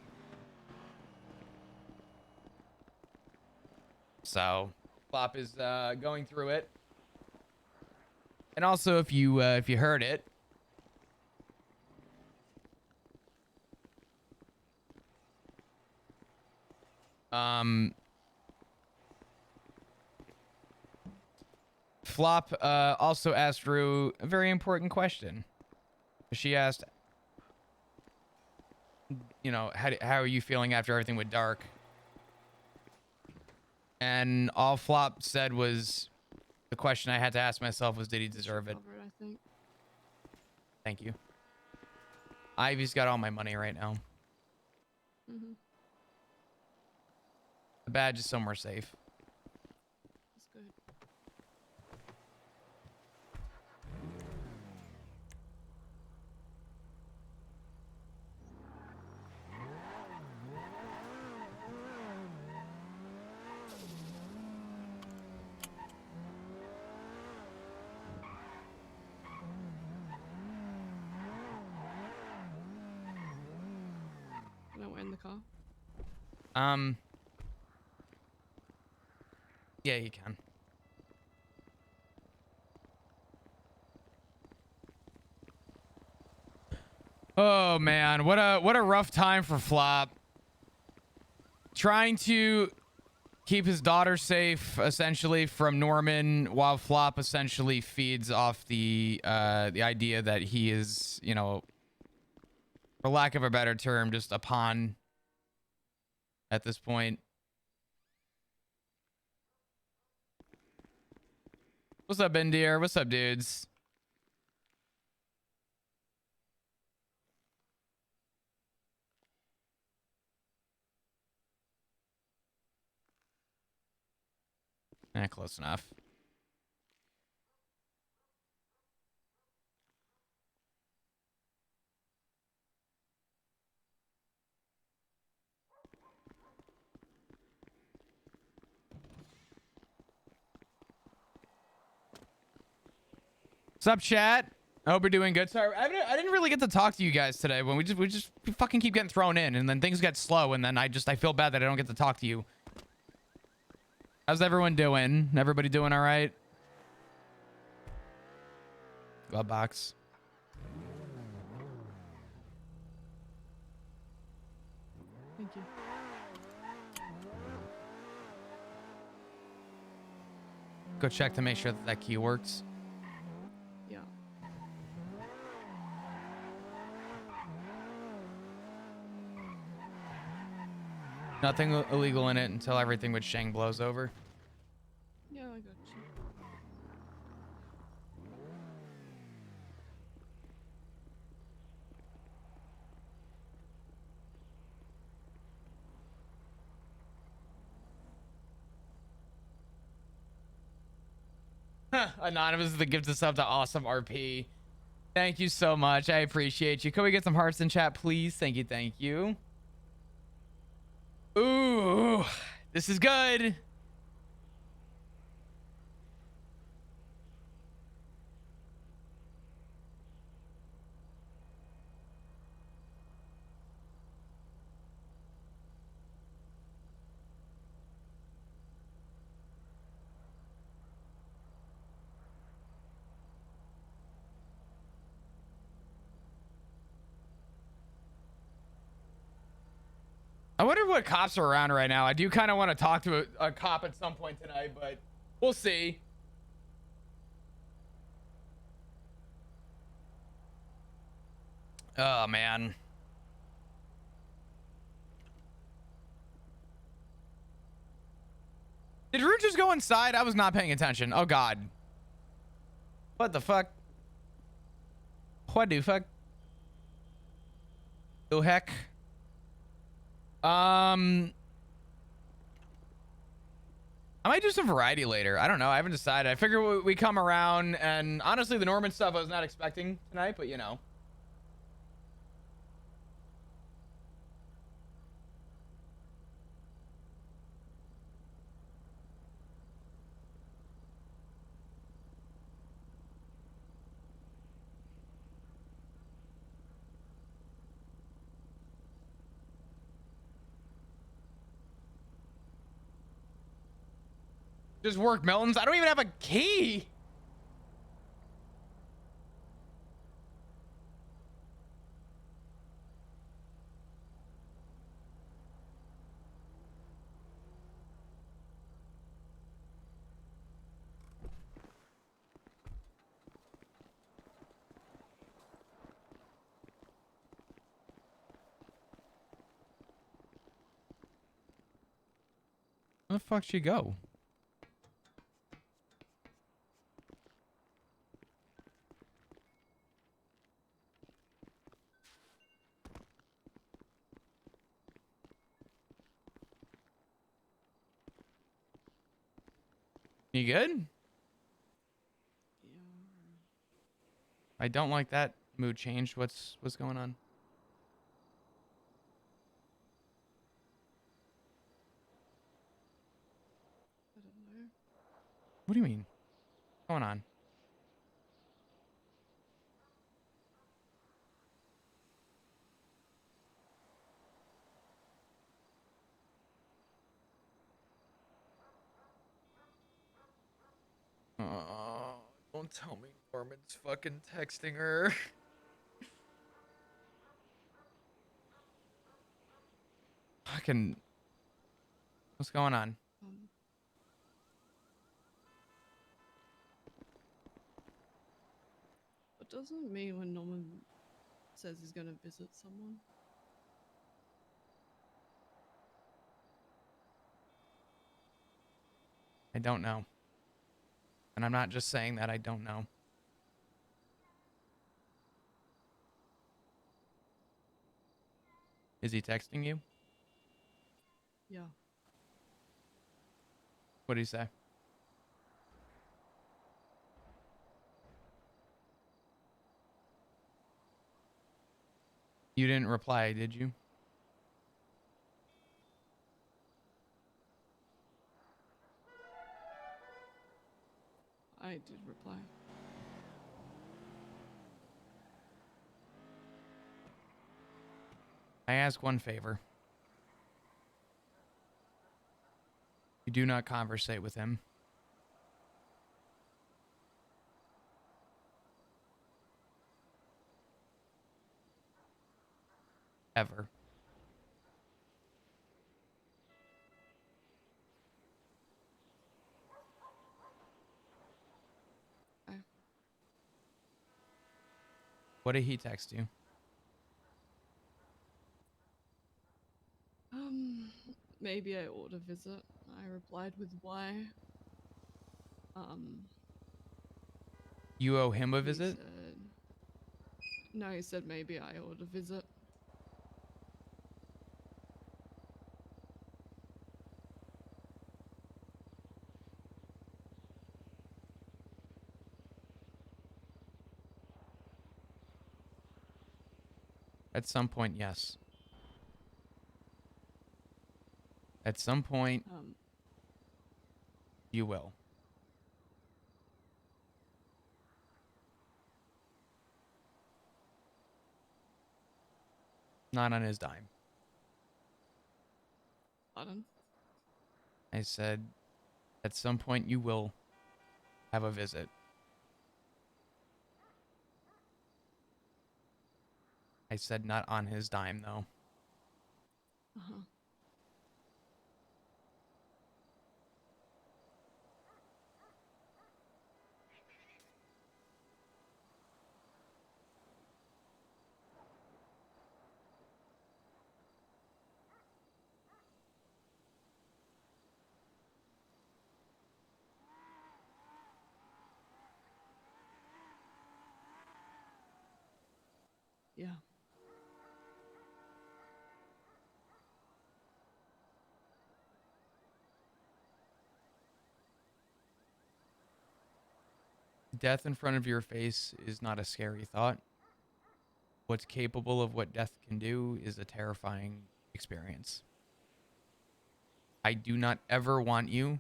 So, Flop is going through it. And also, if you heard it, Flop also asked Rue a very important question. She asked, you know, how are you feeling after everything went dark? And all Flop said was, the question I had to ask myself was, did he deserve it? Cover I think. Thank you. Ivy's got all my money right now. Mhm. The badge is somewhere safe. That's good. Can I wait in the car? Yeah, you can. Oh man, what a rough time for Flop. Trying to keep his daughter safe, essentially, from Norman, while Flop essentially feeds off the idea that he is, you know, for lack of a better term, just a pawn at this point. What's up, Indir? What's up, dudes? Close enough. What's up, chat? I hope you're doing good. Sorry, I didn't really get to talk to you guys today. When we fucking keep getting thrown in, and then things get slow, and then I feel bad that I don't get to talk to you. How's everyone doing? Everybody doing all right? Glove box. Thank you. Go check to make sure that key works. Yeah. Nothing illegal in it until everything with Shang blows over. Yeah, I got you. Anonymous is the gift of sub to awesome RP. Thank you so much. I appreciate you. Can we get some hearts in chat, please? Thank you. Thank you. Ooh, this is good. I wonder what cops are around right now. I do kind of want to talk to a cop at some point tonight, but we'll see. Oh, man. Did Root just go inside? I was not paying attention. Oh, God. What the fuck? What the fuck? The heck? I might do some variety later. I don't know. I haven't decided. I figure we come around, and honestly, the Norman stuff I was not expecting tonight, but you know. Just work Melton's. I don't even have a key. Where the fuck she go? You good? Yeah. I don't like that mood change. What's going on? I don't know. What do you mean? What's going on? Oh, don't tell me Norman's fucking texting her. Fucking. What's going on? What doesn't it mean when Norman says he's going to visit someone? I don't know. And I'm not just saying that I don't know. Is he texting you? Yeah. What did he say? You didn't reply, did you? I did reply. I ask one favor. You do not conversate with him. Ever. Okay. What did he text you? Maybe I ought to visit. I replied with why. You owe him a He visit? said, no, he said maybe I ought to visit. At some point, yes. At some point, you will. Not on his dime. Pardon? I said, at some point you will have a visit. I said not on his dime, though. Uh-huh. Yeah. Death in front of your face is not a scary thought. What's capable of what death can do is a terrifying experience. I do not ever want you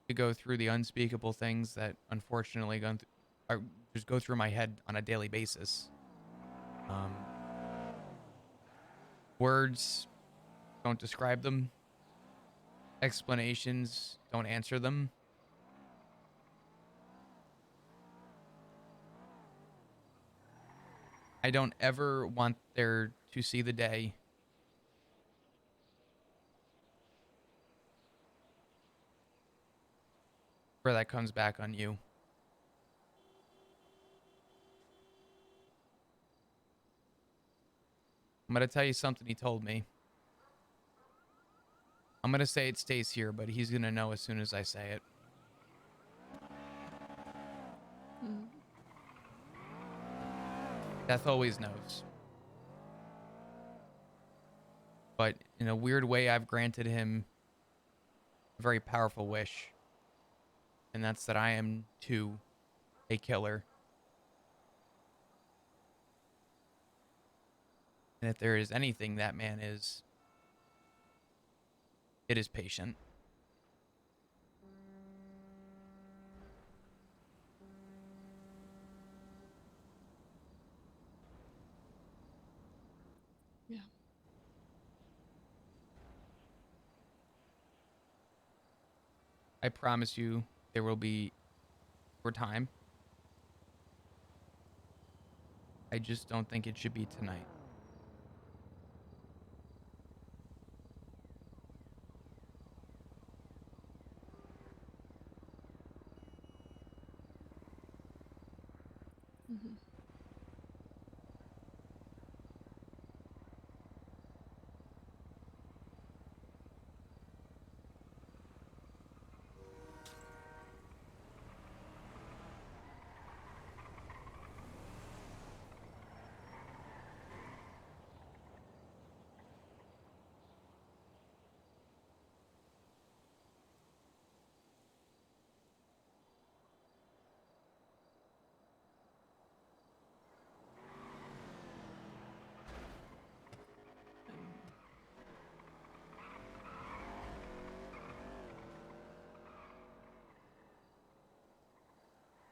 to go through the unspeakable things that unfortunately just go through my head on a daily basis. Words don't describe them. Explanations don't answer them. I don't ever want there to see the day where that comes back on you. I'm going to tell you something he told me. I'm going to say it stays here, but he's going to know as soon as I say it. Death always knows. But in a weird way, I've granted him a very powerful wish. And that's that I am, too, a killer. And if there is anything that man is, it is patient. Yeah. I promise you there will be more time. I just don't think it should be tonight. Mm-hmm.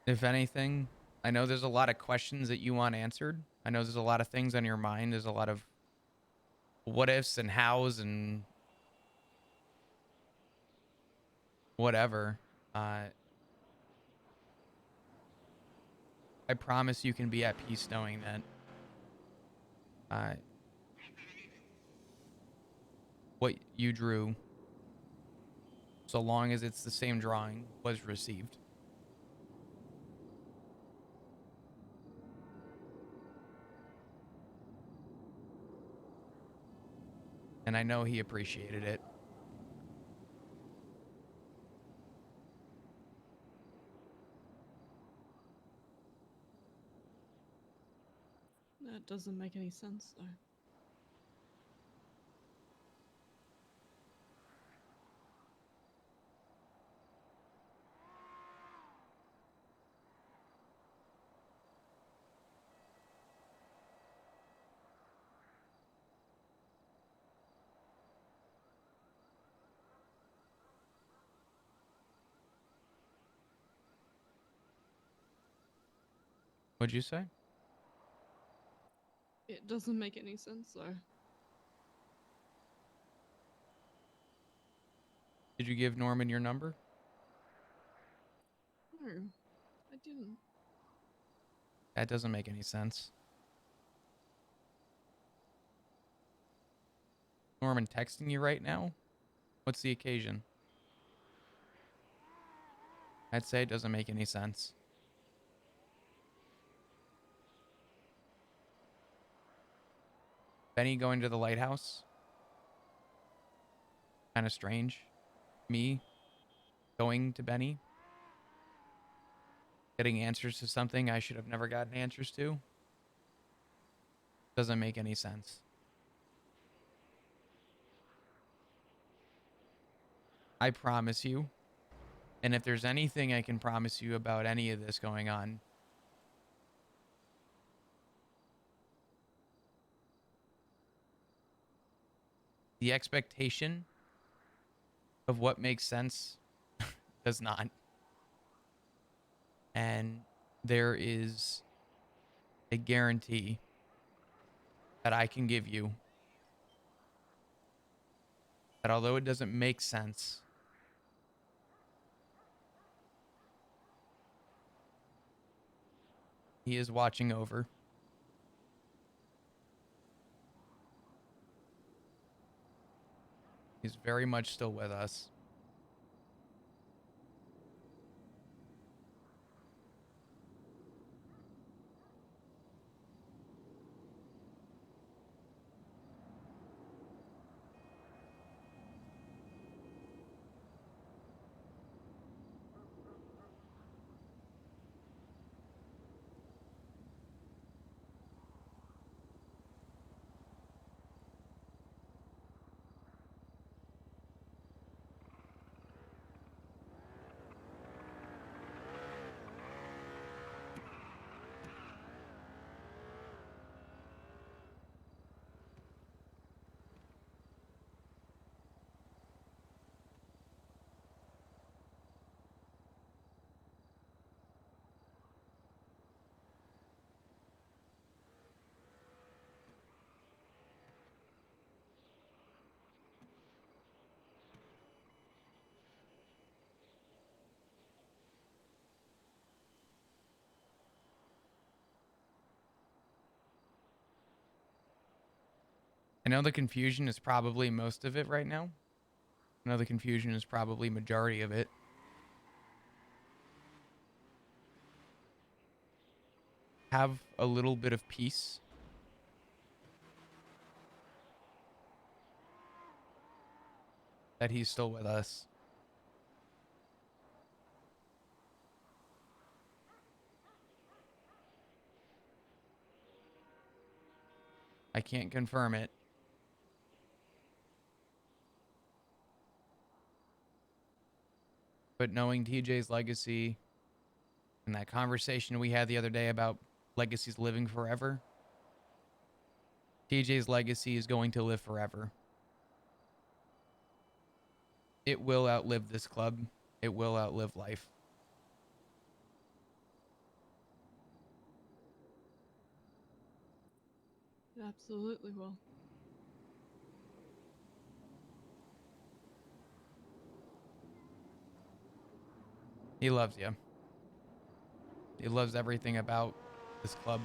If anything, I know there's a lot of questions that you want answered. I know there's a lot of things on your mind. There's a lot of what ifs and hows and whatever. I promise you can be at peace knowing that what you drew, so long as it's the same drawing, was received. And I know he appreciated it. That doesn't make any sense, though. What'd you say? It doesn't make any sense, though. Did you give Norman your number? No, I didn't. That doesn't make any sense. Norman texting you right now? What's the occasion? I'd say it doesn't make any sense. Benny going to the lighthouse? Kind of strange. Me going to Benny? Getting answers to something I should have never gotten answers to? Doesn't make any sense. I promise you. And if there's anything I can promise you about any of this going on, the expectation of what makes sense does not. And there is a guarantee that I can give you that although it doesn't make sense, he is watching over. He's very much still with us. I know the confusion is probably most of it right now. I know the confusion is probably majority of it. Have a little bit of peace. That he's still with us. I can't confirm it. But knowing TJ's legacy and that conversation we had the other day about legacies living forever, TJ's legacy is going to live forever. It will outlive this club. It will outlive life. It absolutely will. He loves you. He loves everything about this club.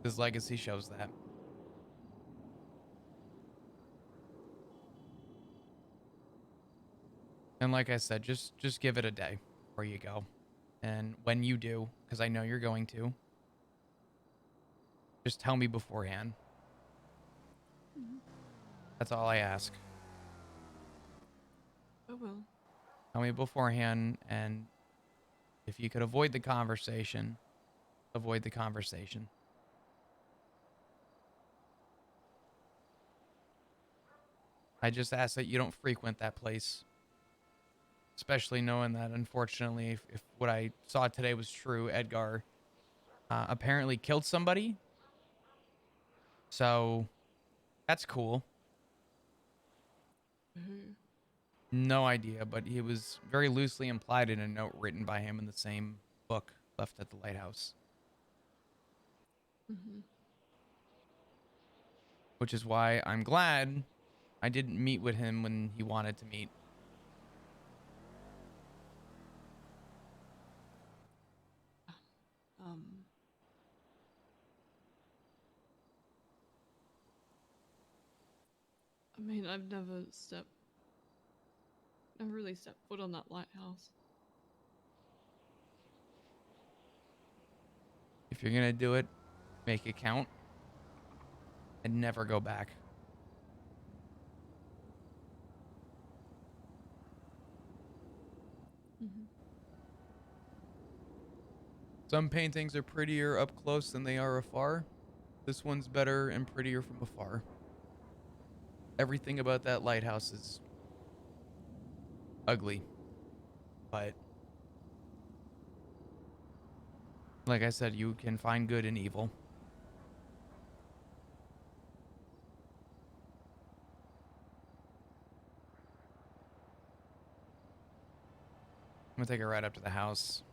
His legacy shows that. And like I said, just give it a day before you go. And when you do, because I know you're going to, just tell me beforehand. That's all I ask. I will. Tell me beforehand, and if you could avoid the conversation, avoid the conversation. I just ask that you don't frequent that place. Especially knowing that, unfortunately, if what I saw today was true, Edgar apparently killed somebody. So, that's cool. Who? No idea, but he was very loosely implied in a note written by him in the same book left at the lighthouse. Mm-hmm. Which is why I'm glad I didn't meet with him when he wanted to meet. Um. I mean, I've never really stepped foot on that lighthouse. If you're gonna do it, make it count and never go back. Mm-hmm. Some paintings are prettier up close than they are afar. This one's better and prettier from afar. Everything about that lighthouse is ugly, but like I said, you can find good in evil. I'm gonna take a ride up to the house.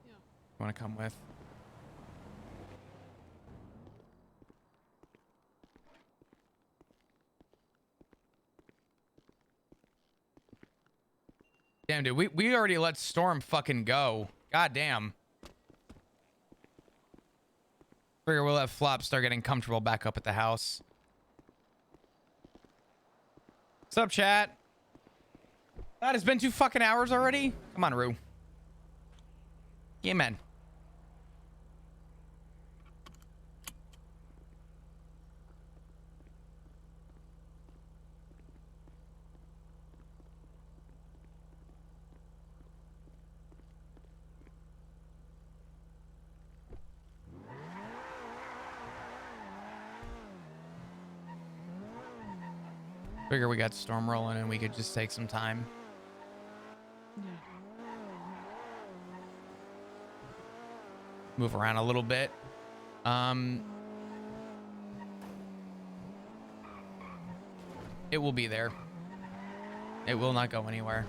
Yeah. You wanna come with? Damn, dude, we already let Storm fucking go. God damn. Figure we'll let Flop start getting comfortable back up at the house. What's up, chat? God, it's been 2 fucking hours already? Come on, Rue. Yeah, man. Figure we got Storm rolling and we could just take some time. Yeah. Move around a little bit. It will be there. It will not go anywhere.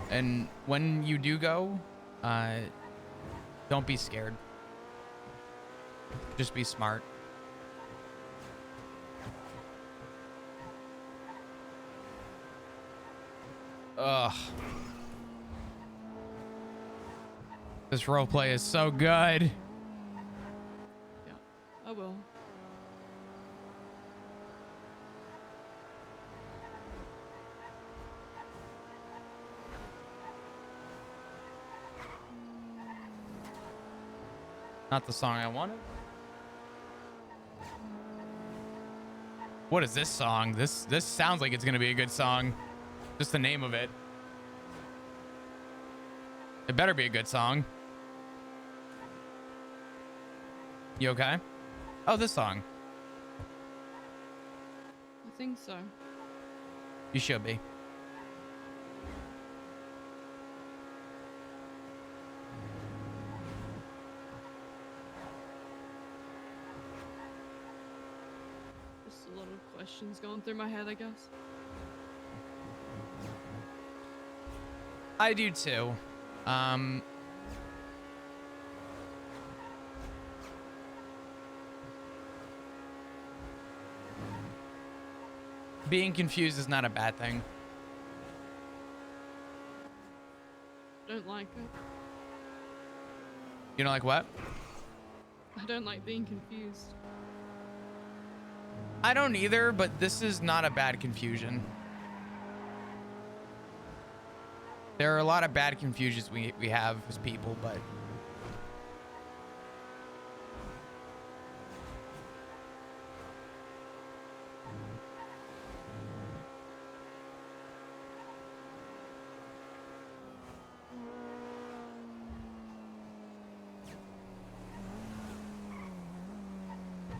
And when you do go, don't be scared. Just be smart. Ugh. This roleplay is so good. Yeah. I will. Not the song I wanted. What is this song? This sounds like it's gonna be a good song. Just the name of it. It better be a good song. You okay? Oh, this song. I think so. You should be. Just a lot of questions going through my head, I guess. I do too. Being confused is not a bad thing. Don't like it. You know, like what? I don't like being confused. I don't either, but this is not a bad confusion. There are a lot of bad confusions we have as people, but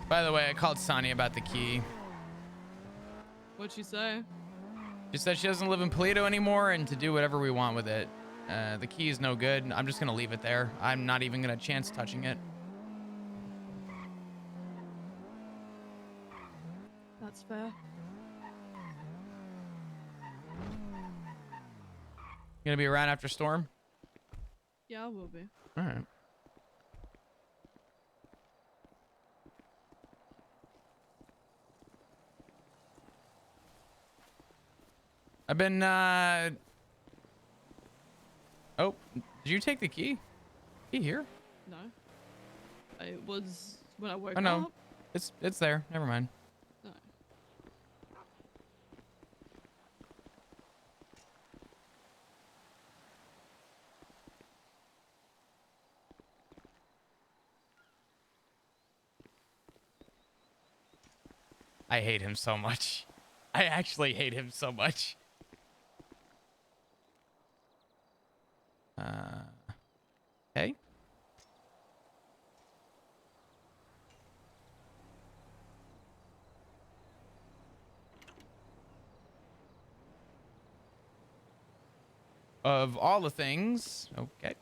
by the way, I called Sonny about the key. What'd she say? She said she doesn't live in Polito anymore and to do whatever we want with it. The key is no good. I'm just going to leave it there. I'm not even going to chance touching it. That's fair. You going to be around after Storm? Yeah, I will be. All right. I've been, oh, did you take the key? Key here? No. It was when I woke Oh, no. up. It's there. Never mind. No. I hate him so much. I actually hate him so much. Okay. Of all the things, okay.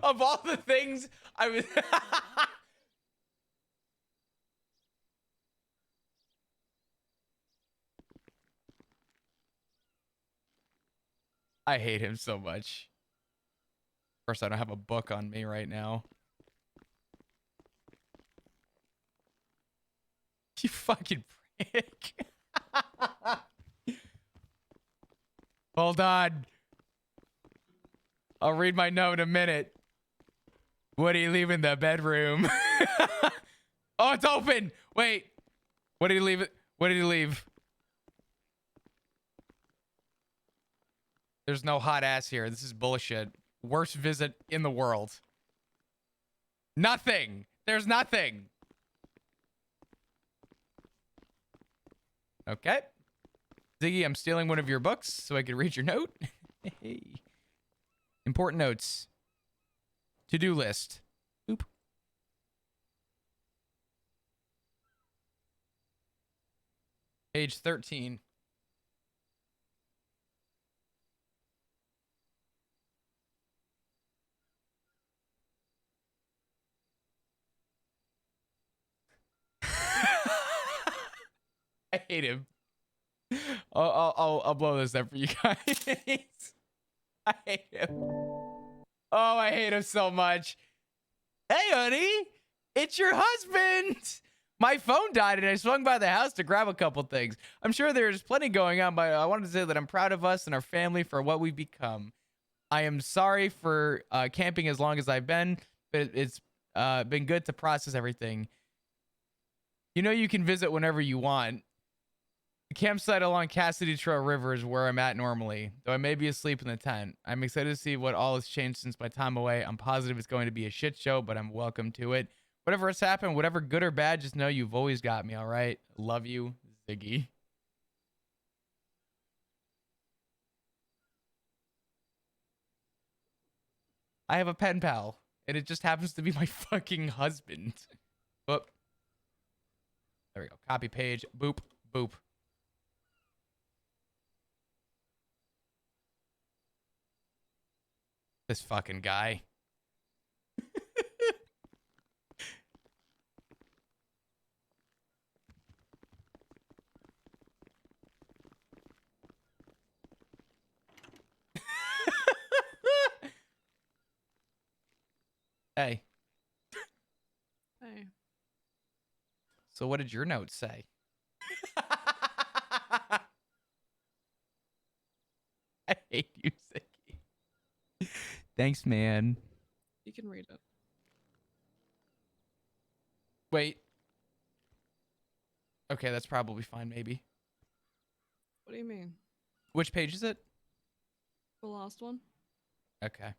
Of all the things, I was. I hate him so much. First, I don't have a book on me right now. You fucking prick. Hold on. I'll read my note in a minute. What are you leaving the bedroom? Oh, it's open. Wait. What did he leave? What did he leave? There's no hot ass here. This is bullshit. Worst visit in the world. Nothing. There's nothing. Okay. Ziggy, I'm stealing one of your books so I can read your note. Hey. Important notes. To-do list. Oop. Page 13. I hate him. I'll blow this up for you guys. I hate him. Oh, I hate him so much. Hey, honey, it's your husband. My phone died and I swung by the house to grab a couple things. I'm sure there's plenty going on, but I wanted to say that I'm proud of us and our family for what we've become. I am sorry for camping as long as I've been, but it's been good to process everything. You know you can visit whenever you want. The campsite along Cassidy Trail River is where I'm at normally, though I may be asleep in the tent. I'm excited to see what all has changed since my time away. I'm positive it's going to be a shit show, but I'm welcome to it. Whatever has happened, whatever good or bad, just know you've always got me, all right? Love you, Ziggy. I have a pen pal, and it just happens to be my fucking husband. Boop. There we go. Copy page. Boop. Boop. This fucking guy. Hey. Hey. So what did your notes say? I hate you, Ziggy. Thanks, man. You can read it. Wait. Okay, that's probably fine, maybe. What do you mean? Which page is it? The last one? Okay.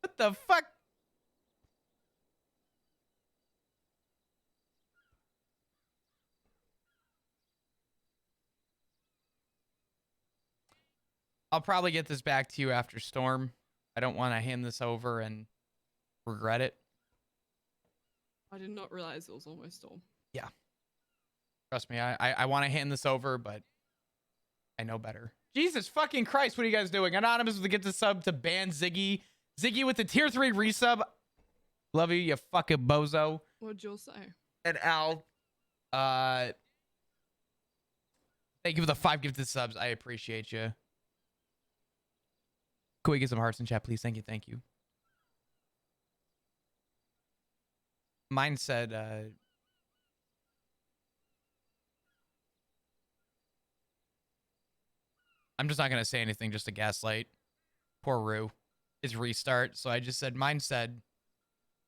What the fuck? I'll probably get this back to you after Storm. I don't want to hand this over and regret it. I did not realize it was almost Storm. Yeah. Trust me, I want to hand this over, but I know better. Jesus fucking Christ, what are you guys doing? Anonymous with the get the sub to ban Ziggy. Ziggy with the tier 3 resub. Love you, you fucking bozo. What'd you say? And Al, thank you for the 5 gifted subs. I appreciate you. Can we get some hearts in chat, please? Thank you, thank you. Mine said, I'm just not going to say anything just to gaslight. Poor Rue. His restart. So I just said, mine said,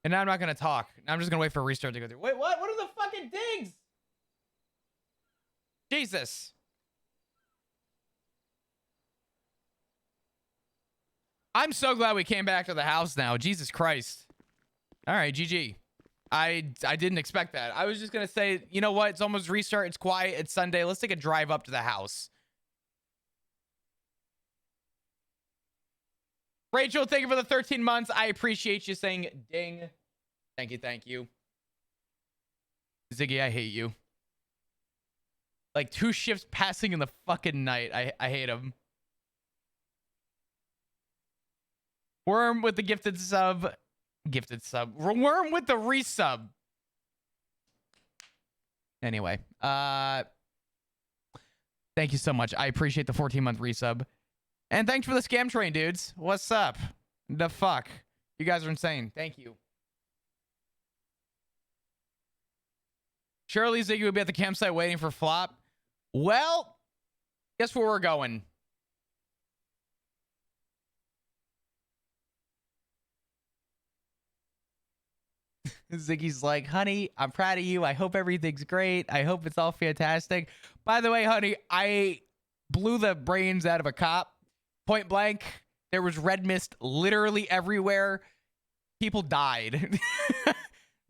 and now I'm not going to talk. I'm just going to wait for a restart to go through. Wait, what? What are the fucking things? Jesus. I'm so glad we came back to the house now. Jesus Christ. All right, GG. I didn't expect that. I was just going to say, you know what? It's almost restart. It's quiet. It's Sunday. Let's take a drive up to the house. Rachel, thank you for the 13 months. I appreciate you saying ding. Thank you, thank you. Ziggy, I hate you. Like 2 shifts passing in the fucking night. I hate him. Worm with the gifted sub. Gifted sub. Worm with the resub. Anyway, thank you so much. I appreciate the 14-month resub. And thanks for the scam train, dudes. What's up? The fuck? You guys are insane. Thank you. Surely Ziggy will be at the campsite waiting for Flop. Well, guess where we're going? Ziggy's like, honey, I'm proud of you. I hope everything's great. I hope it's all fantastic. By the way, honey, I blew the brains out of a cop. Point blank. There was red mist literally everywhere. People died.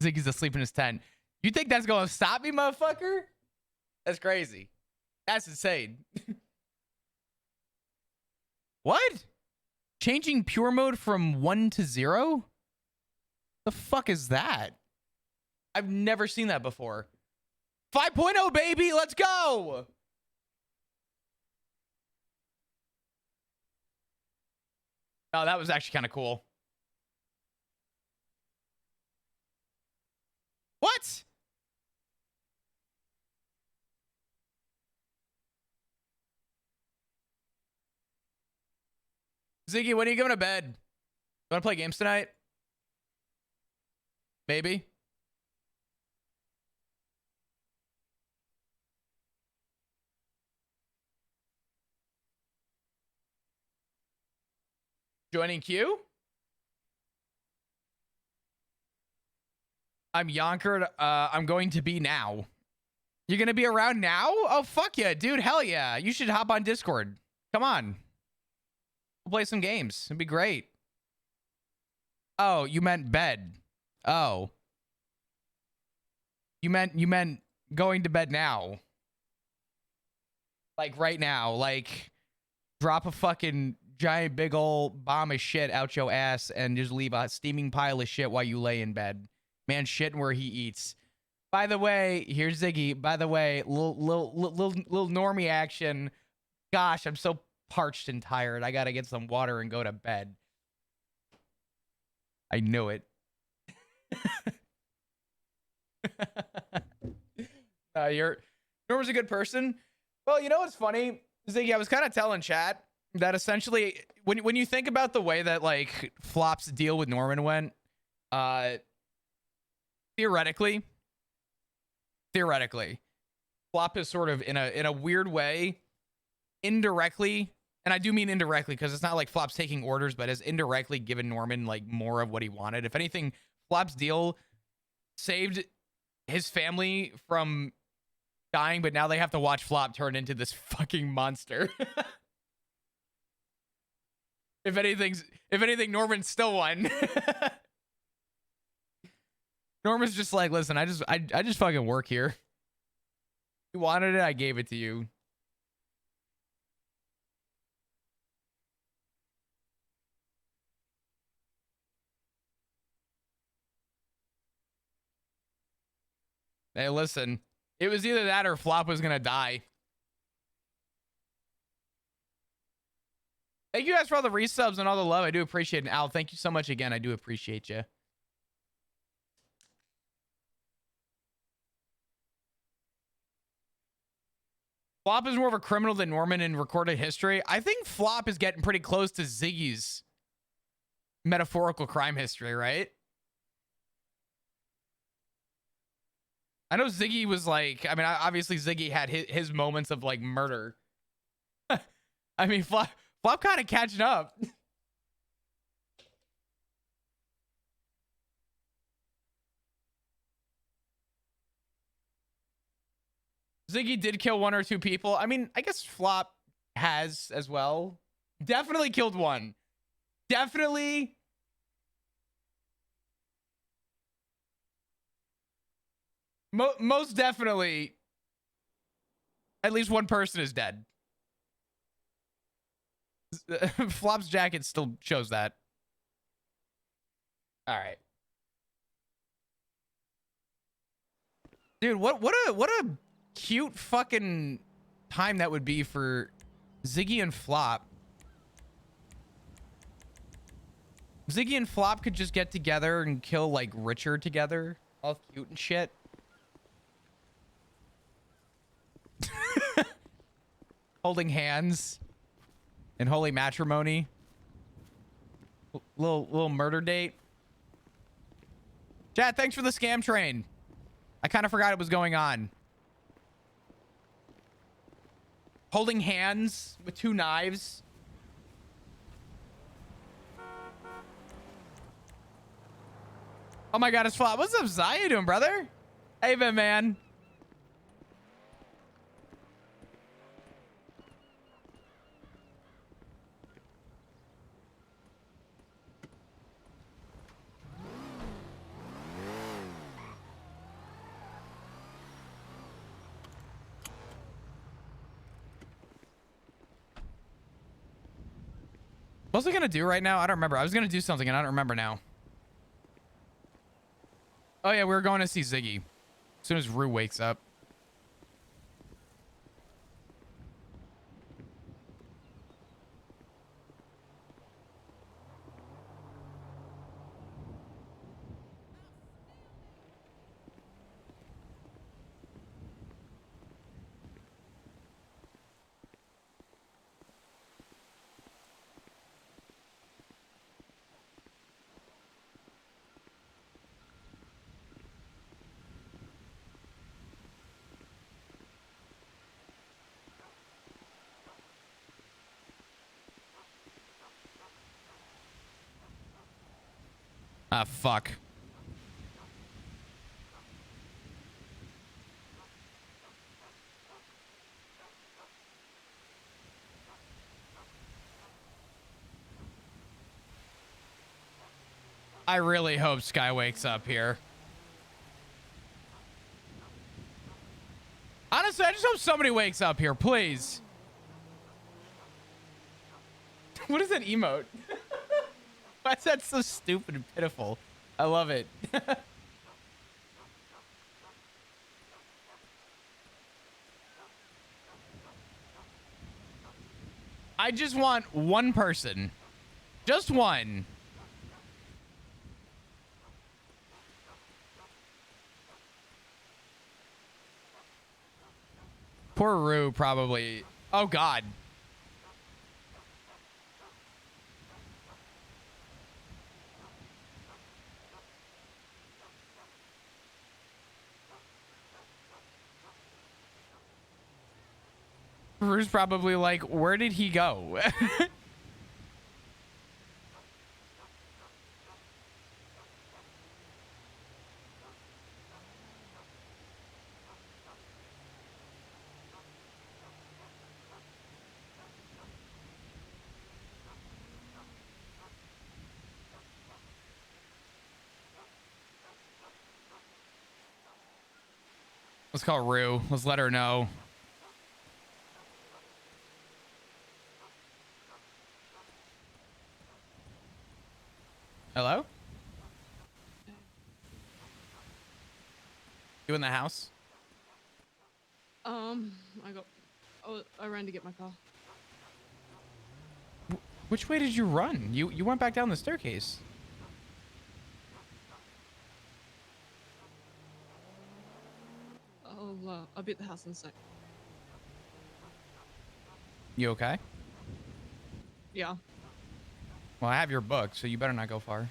Ziggy's asleep in his tent. You think that's going to stop me, motherfucker? That's crazy. That's insane. What? Changing pure mode from 1 to 0? The fuck is that? I've never seen that before. 5.0, baby. Let's go. Oh, that was actually kind of cool. What? Ziggy, when are you going to bed? You want to play games tonight? Maybe. Joining queue? I'm Yonkard. I'm going to be now. You're going to be around now? Oh, fuck yeah, dude. Hell yeah. You should hop on Discord. Come on. We'll play some games. It'd be great. Oh, you meant bed. Oh. You meant going to bed now. Like right now. Like drop a fucking giant big old bomb of shit out your ass and just leave a steaming pile of shit while you lay in bed. Man, shitting where he eats. By the way, here's Ziggy. By the way, little normie action. Gosh, I'm so parched and tired. I gotta get some water and go to bed. I knew it. You're Norman's a good person. Well, you know what's funny, Ziggy? I was kind of telling chat that essentially, when you think about the way that like Flop's deal with Norman went, theoretically, Flop is sort of in a weird way, indirectly, and I do mean indirectly because it's not like Flop's taking orders, but has indirectly given Norman like more of what he wanted. If anything, Flop's deal saved his family from dying, but now they have to watch Flop turn into this fucking monster. If anything, Norman still won. Norman's just like, listen, I just fucking work here. You wanted it, I gave it to you. Hey, listen, it was either that or Flop was gonna die. Thank you guys for all the resubs and all the love. I do appreciate it. Al, thank you so much again. I do appreciate you. Flop is more of a criminal than Norman in recorded history. I think Flop is getting pretty close to Ziggy's metaphorical crime history, right? I know Ziggy was like, I mean, obviously Ziggy had his moments of like murder. I mean, Flop kind of catching up. Ziggy did kill one or two people. I mean, I guess Flop has as well. Definitely killed one. Definitely. Most definitely. At least one person is dead. Flop's jacket still shows that. All right. Dude, what a cute fucking time that would be for Ziggy and Flop. Ziggy and Flop could just get together and kill like Richard together, all cute and shit. Holding hands in holy matrimony. Little murder date. Chat, thanks for the scam train. I kind of forgot it was going on. Holding hands with two knives. Oh my god, it's Flop. What's up, Zai? How you doing, brother? Hey, man. What was I gonna do right now? I don't remember. I was gonna do something and I don't remember now. Oh yeah, we were going to see Ziggy as soon as Rue wakes up. Ah, fuck. I really hope Sky wakes up here. Honestly, I just hope somebody wakes up here, please. What is that emote? Why is that so stupid and pitiful? I love it. I just want one person. Just one. Poor Rue probably. Oh God. Rue's probably like, where did he go? Let's call Rue. Let's let her know. Hello? You in the house? I ran to get my car. Which way did you run? You went back down the staircase. I'll be at the house in a sec. You okay? Yeah. Well, I have your book, so you better not go far.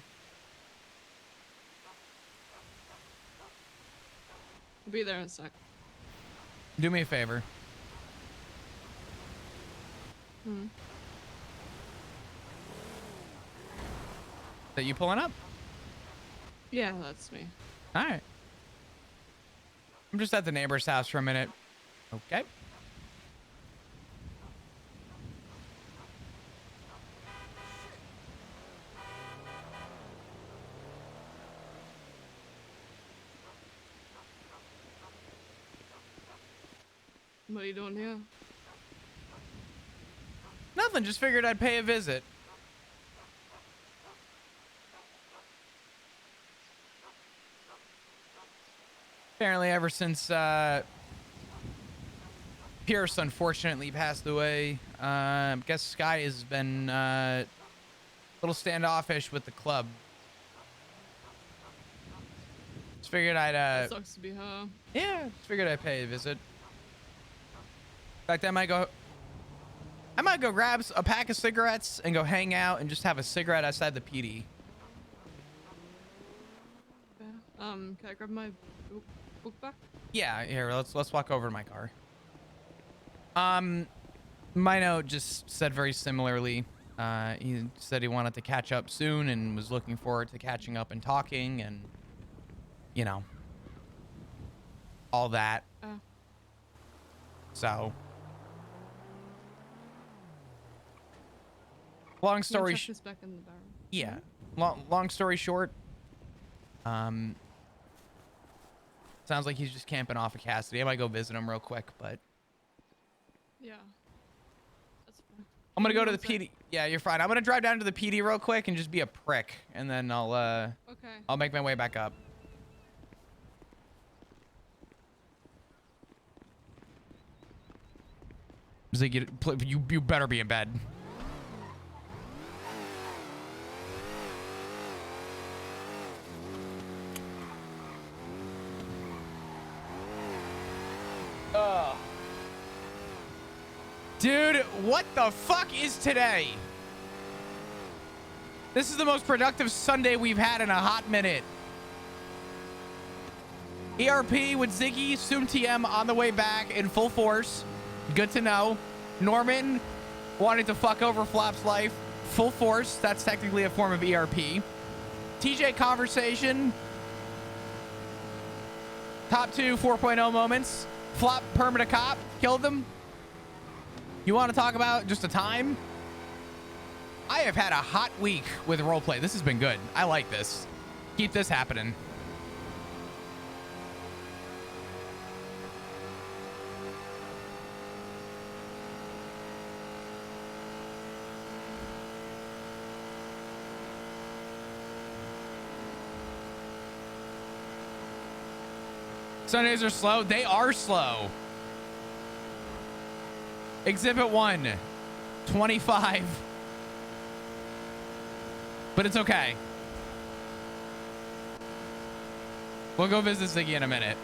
I'll be there in a sec. Do me a favor. That you pulling up? Yeah, that's me. All right. I'm just at the neighbor's house for a minute. Okay. What are you doing here? Nothing. Just figured I'd pay a visit. Apparently, ever since Pierce unfortunately passed away, I guess Sky has been a little standoffish with the club. Just figured I'd Sucks to be her. yeah, just figured I'd pay a visit. In fact, I might go grab a pack of cigarettes and go hang out and just have a cigarette outside the PD. Yeah. Can I grab my book back? Yeah, here, let's walk over to my car. My note just said very similarly. He said he wanted to catch up soon and was looking forward to catching up and talking and, you know, all that. So, long story Check this back in the barrel. yeah, long story short, sounds like he's just camping off of Cassidy. I might go visit him real quick, but Yeah. That's fine. I'm gonna go to the One sec. PD. Yeah, you're fine. I'm gonna drive down to the PD real quick and just be a prick, and then Okay. I'll make my way back up. Ziggy, you better be in bed. Dude, what the fuck is today? This is the most productive Sunday we've had in a hot minute. ERP with Ziggy, soon TM on the way back in full force. Good to know. Norman wanting to fuck over Flop's life. Full force. That's technically a form of ERP. TJ conversation. Top 2 4.0 moments. Flop permanent cop. Killed them. You want to talk about just a time? I have had a hot week with roleplay. This has been good. I like this. Keep this happening. Sundays are slow. They are slow. Exhibit 1, 25. But it's okay. We'll go visit Ziggy in a minute.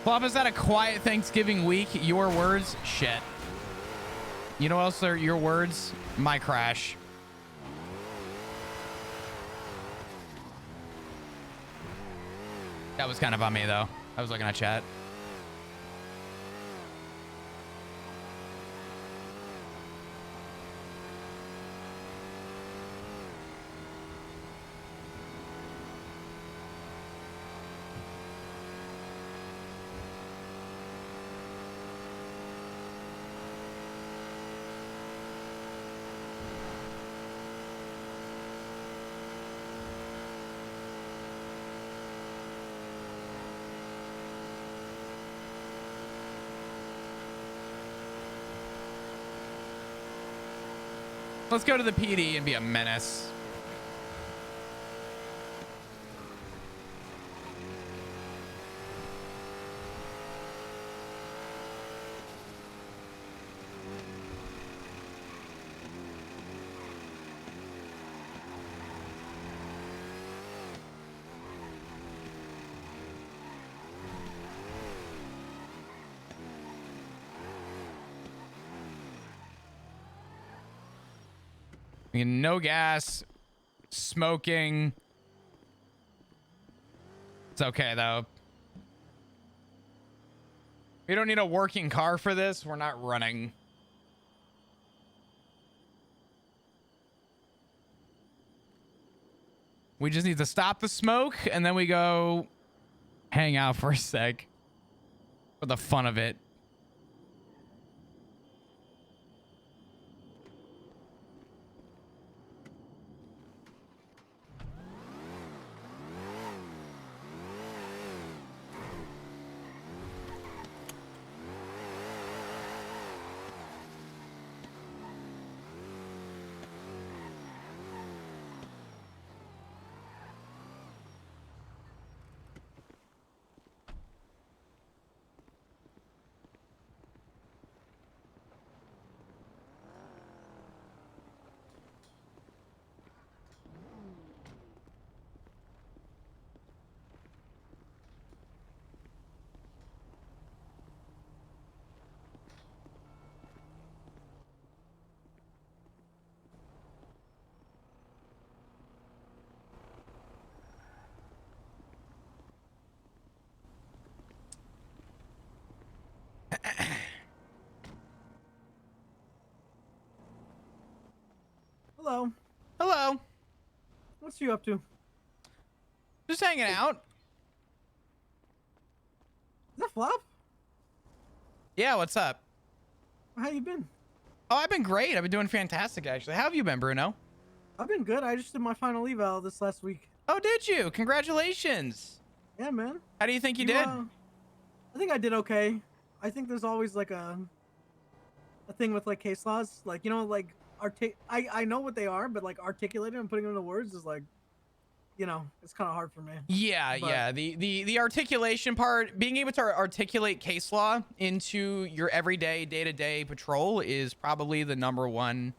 Flop has had a quiet Thanksgiving week. Your words? Shit. You know what else are your words? My crash. That was kind of on me, though. I was looking at chat. Let's go to the PD and be a menace. No gas, smoking. It's okay, though. We don't need a working car for this. We're not running. We just need to stop the smoke, and then we go hang out for a sec for the fun of it. Hello. Hello. What's you up to? Just hanging out. Is that Flop? Yeah, what's up? How you been? Oh, I've been great. I've been doing fantastic, actually. How have you been, Bruno? I've been good. I just did my final eval this last week. Oh, did you? Congratulations. Yeah, man. How do you think you did? I think I did okay. I think there's always like a thing with like case laws, like, you know, like I know what they are, but like articulating and putting them into words is like, you know, it's kind of hard for me. Yeah, But- yeah. The articulation part, being able to articulate case law into your everyday, day-to-day patrol is probably the number one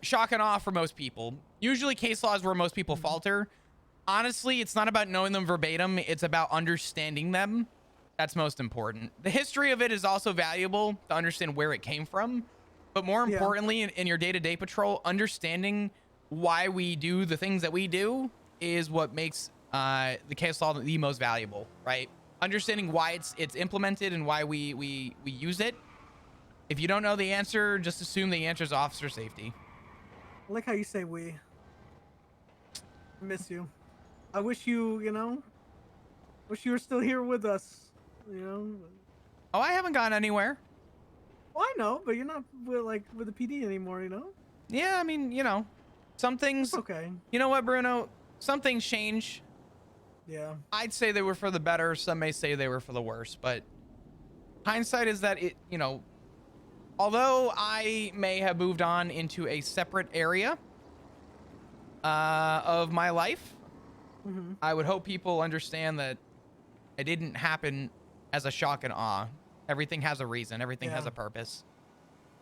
shock and awe for most people. Usually case law is where most people falter. Honestly, it's not about knowing them verbatim. It's about understanding them. That's most important. The history of it is also valuable to understand where it came from. But more importantly, in your day-to-day patrol, understanding why we do the things that we do is what makes the case law the most valuable, right? Understanding why it's implemented and why we use it. If you don't know the answer, just assume the answer is officer safety. I like how you say we. I miss you. I wish you, you know, wish you were still here with us, you know. Oh, I haven't gone anywhere. Well, I know, but you're not with the PD anymore, you know. Yeah, I mean, you know, some things. It's okay. You know what, Bruno? Some things change. Yeah. I'd say they were for the better. Some may say they were for the worse. But hindsight is that it, you know, although I may have moved on into a separate area of my life, I would hope people understand that it didn't happen as a shock and awe. Everything has a reason. Everything has a purpose.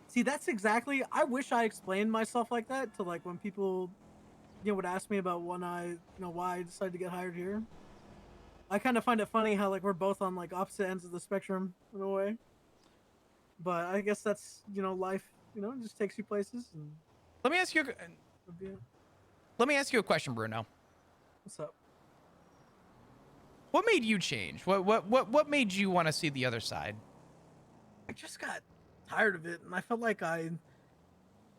See, that's exactly. I wish I explained myself like that to like when people, you know, would ask me about when I, you know, why I decided to get hired here. I kind of find it funny how like we're both on like opposite ends of the spectrum in a way. But I guess that's life. It just takes you places. And Let me ask you. that'd be it. Let me ask you a question, Bruno. What's up? What made you change? What made you want to see the other side? I just got tired of it, and I felt like I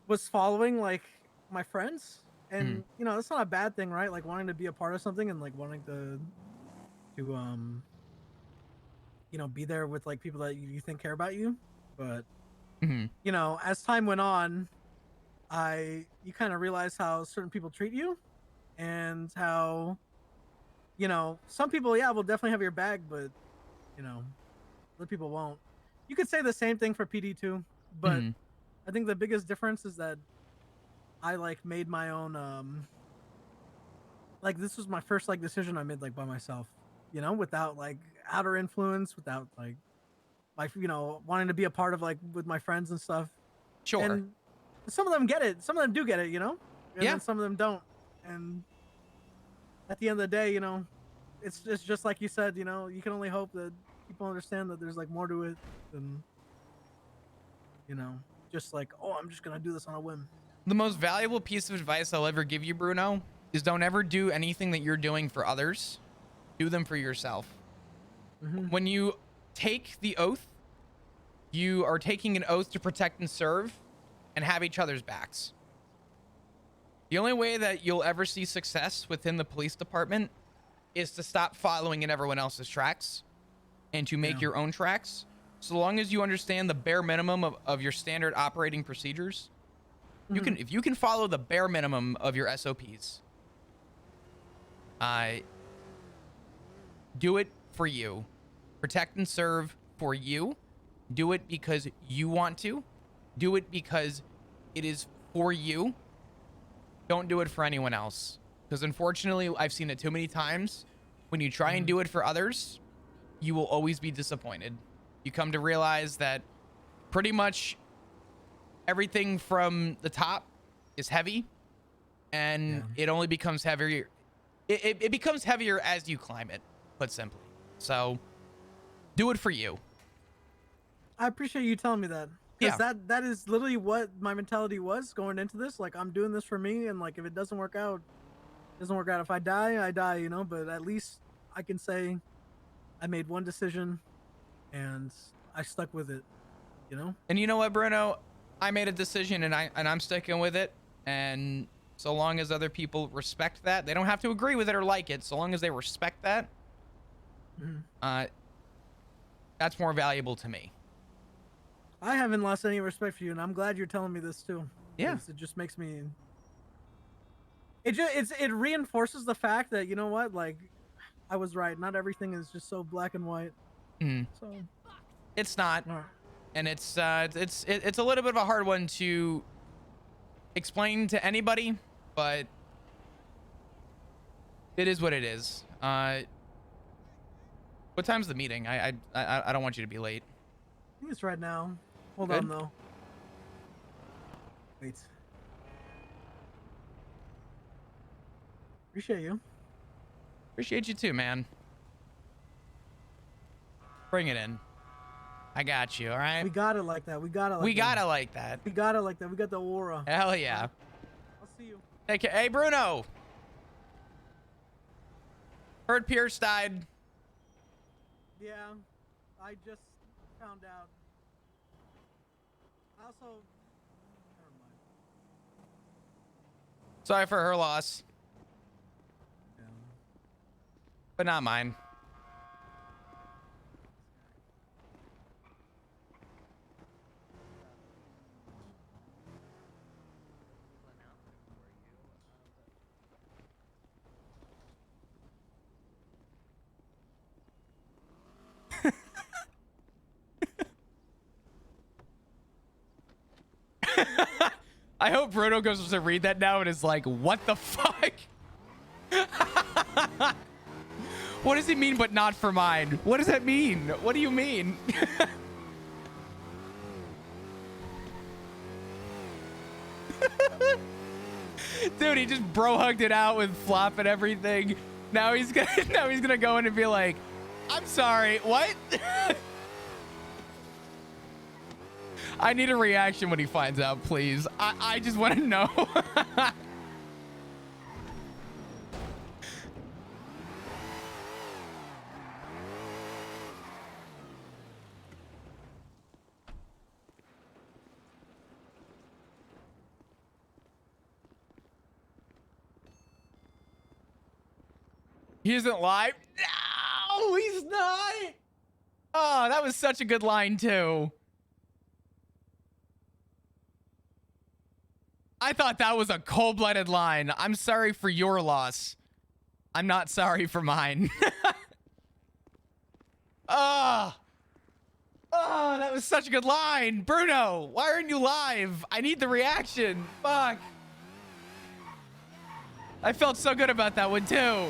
was following like my friends, and that's not a bad thing, right? Like wanting to be a part of something and like wanting to be there with like people that you think care about you. But as time went on, you kind of realize how certain people treat you, and how some people will definitely have your back, but other people won't. You could say the same thing for PD too, but I think the biggest difference is that I like made my own like this was my first like decision I made like by myself, without like outer influence, without like wanting to be a part of like with my friends and stuff. Sure. And some of them get it, some of them do get it, and Yeah. then some of them don't. And at the end of the day, it's just like you said, you can only hope that people understand that there's like more to it than just like, oh, I'm just gonna do this on a whim. The most valuable piece of advice I'll ever give you, Bruno, is don't ever do anything that you're doing for others. Do them for yourself. When you take the oath, you are taking an oath to protect and serve and have each other's backs. The only way that you'll ever see success within the police department is to stop following in everyone else's tracks and to make your own tracks. So long as you understand the bare minimum of your standard operating procedures, if you can follow the bare minimum of your SOPs, do it for you. Protect and serve for you. Do it because you want to. Do it because it is for you. Don't do it for anyone else. Because unfortunately, I've seen it too many times. When you try and do it for others, you will always be disappointed. You come to realize that pretty much everything from the top is heavy, and it only becomes heavier. It becomes heavier as you climb it, put simply. So do it for you. I appreciate you telling me that. Because that is literally what my mentality was going into this. Like, I'm doing this for me, and like if it doesn't work out, it doesn't work out. If I die, I die, but at least I can say I made one decision and I stuck with it, And you know what, Bruno? I made a decision and I'm sticking with it. And so long as other people respect that, they don't have to agree with it or like it. So long as they respect that, that's more valuable to me. I haven't lost any respect for you, and I'm glad you're telling me this too. Yeah. It just makes me. It reinforces the fact that like, I was right. Not everything is just so black and white. So it's not, and it's a little bit of a hard one to explain to anybody, but it is what it is. What time's the meeting? I don't want you to be late. I think it's right now. Hold Good. on though. Wait. Appreciate you. Appreciate you too, man. Bring it in. I got you, all right? We got it like that. We got it like that. We got it like that. We got it like that. We got the aura. Hell yeah. I'll see you. Hey, Bruno. Heard Pierce died. Yeah, I just found out. I also. Never mind. Sorry for her loss, Yeah. but not mine. I hope Bruno goes to read that now and is like, what the fuck? What does he mean, but not for mine? What does that mean? What do you mean? Dude, he just bro hugged it out with Flop and everything. Now he's gonna go in and be like, I'm sorry, what? I need a reaction when he finds out, please. I just want to know. He isn't live? No, he's not. Oh, that was such a good line, too. I thought that was a cold-blooded line. I'm sorry for your loss. I'm not sorry for mine. Oh, that was such a good line. Bruno, why aren't you live? I need the reaction. Fuck. I felt so good about that one, too.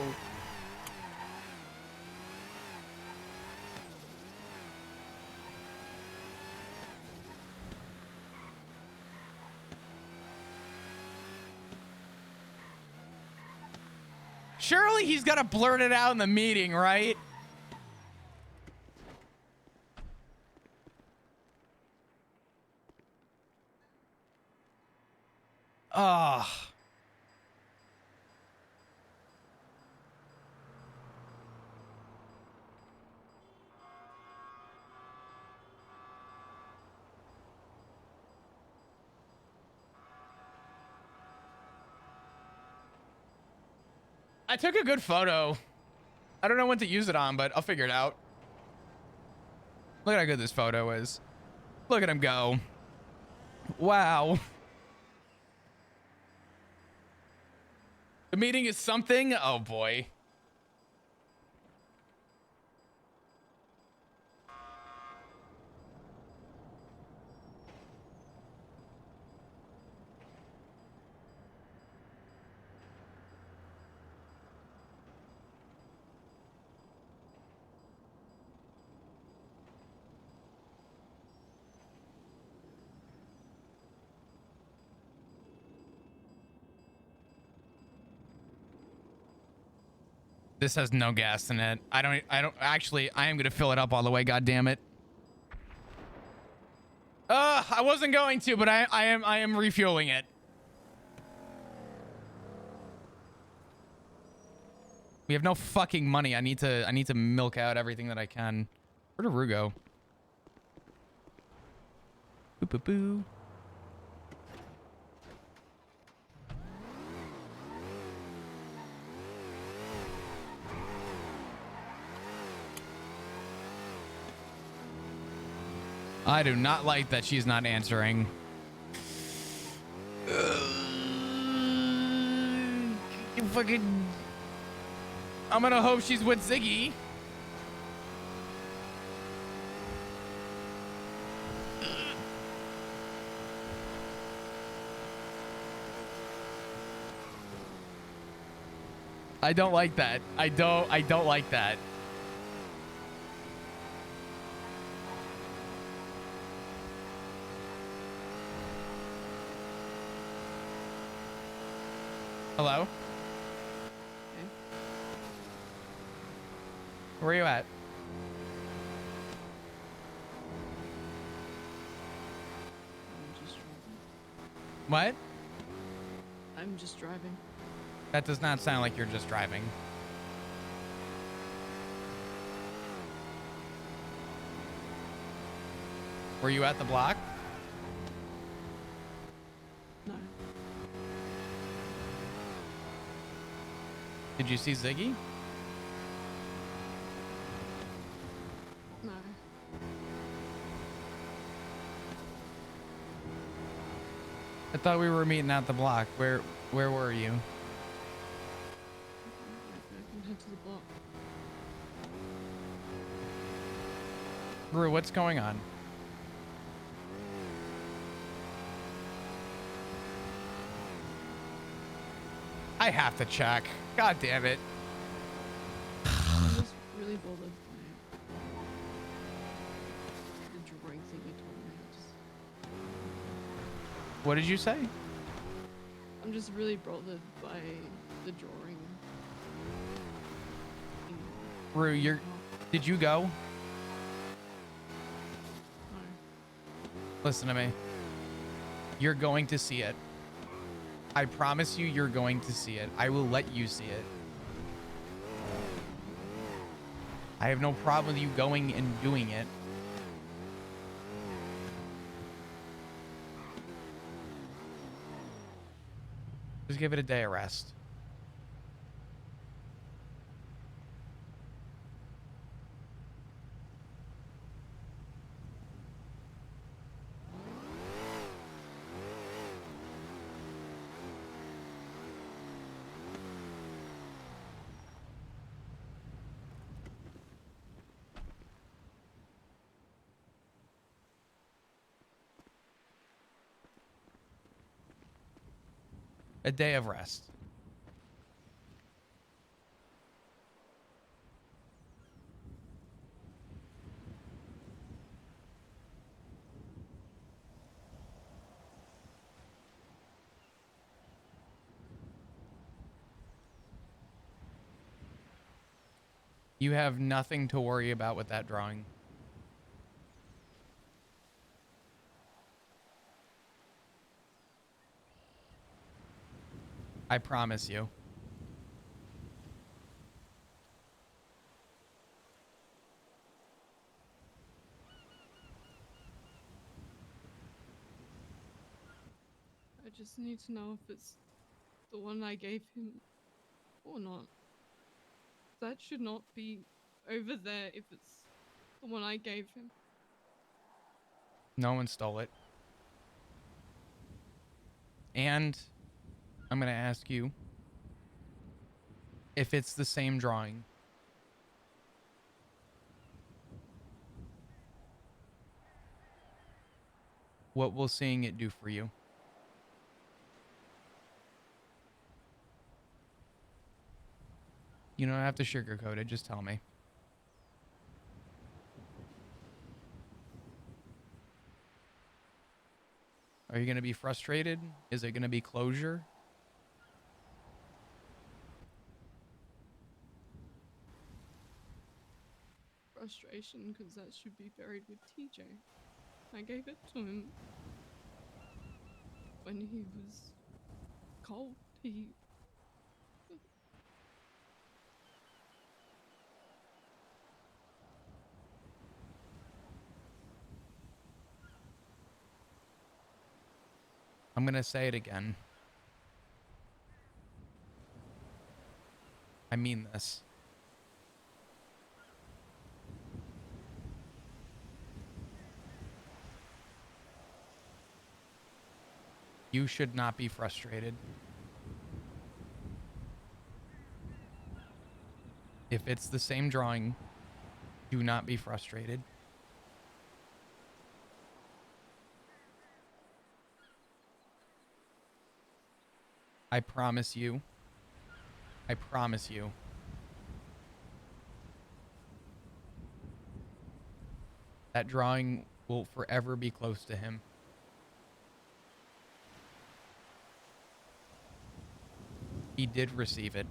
Surely he's got to blurt it out in the meeting, right? Oh. I took a good photo. I don't know when to use it on, but I'll figure it out. Look at how good this photo is. Look at him go. Wow. The meeting is something. Oh, boy. This has no gas in it. I don't actually, I am going to fill it up all the way. God damn it. I wasn't going to, but I am refueling it. We have no fucking money. I need to milk out everything that I can. Where did Rue go? Boo boo boo. I do not like that she's not answering. You fucking... I'm gonna hope she's with Ziggy. I don't like that. I don't like that. Hello? Okay. Where are you at? I'm just driving. What? I'm just driving. That does not sound like you're just driving. Were you at the block? No. Did you see Ziggy? No. I thought we were meeting at the block. Where were you? I can head to the block. Rue, what's going on? I have to check. God damn it. I'm just really bothered by the drawing thing you told me. What did you say? I'm just really bothered by the drawing. Rue, did you go? No. Listen to me. You're going to see it. I promise you, you're going to see it. I will let you see it. I have no problem with you going and doing it. Just give it a day of rest. A day of rest. You have nothing to worry about with that drawing. I promise you. I just need to know if it's the one I gave him or not. That should not be over there if it's the one I gave him. No one stole it. And I'm going to ask you if it's the same drawing. What will seeing it do for you? You don't have to sugarcoat it, just tell me. Are you going to be frustrated? Is it going to be closure? Frustration, because that should be buried with TJ. I gave it to him when he was cold. I'm going to say it again. I mean this. You should not be frustrated. If it's the same drawing, do not be frustrated. I promise you. I promise you. That drawing will forever be close to him. He did receive it.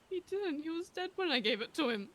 He didn't. He was dead when I gave it to him.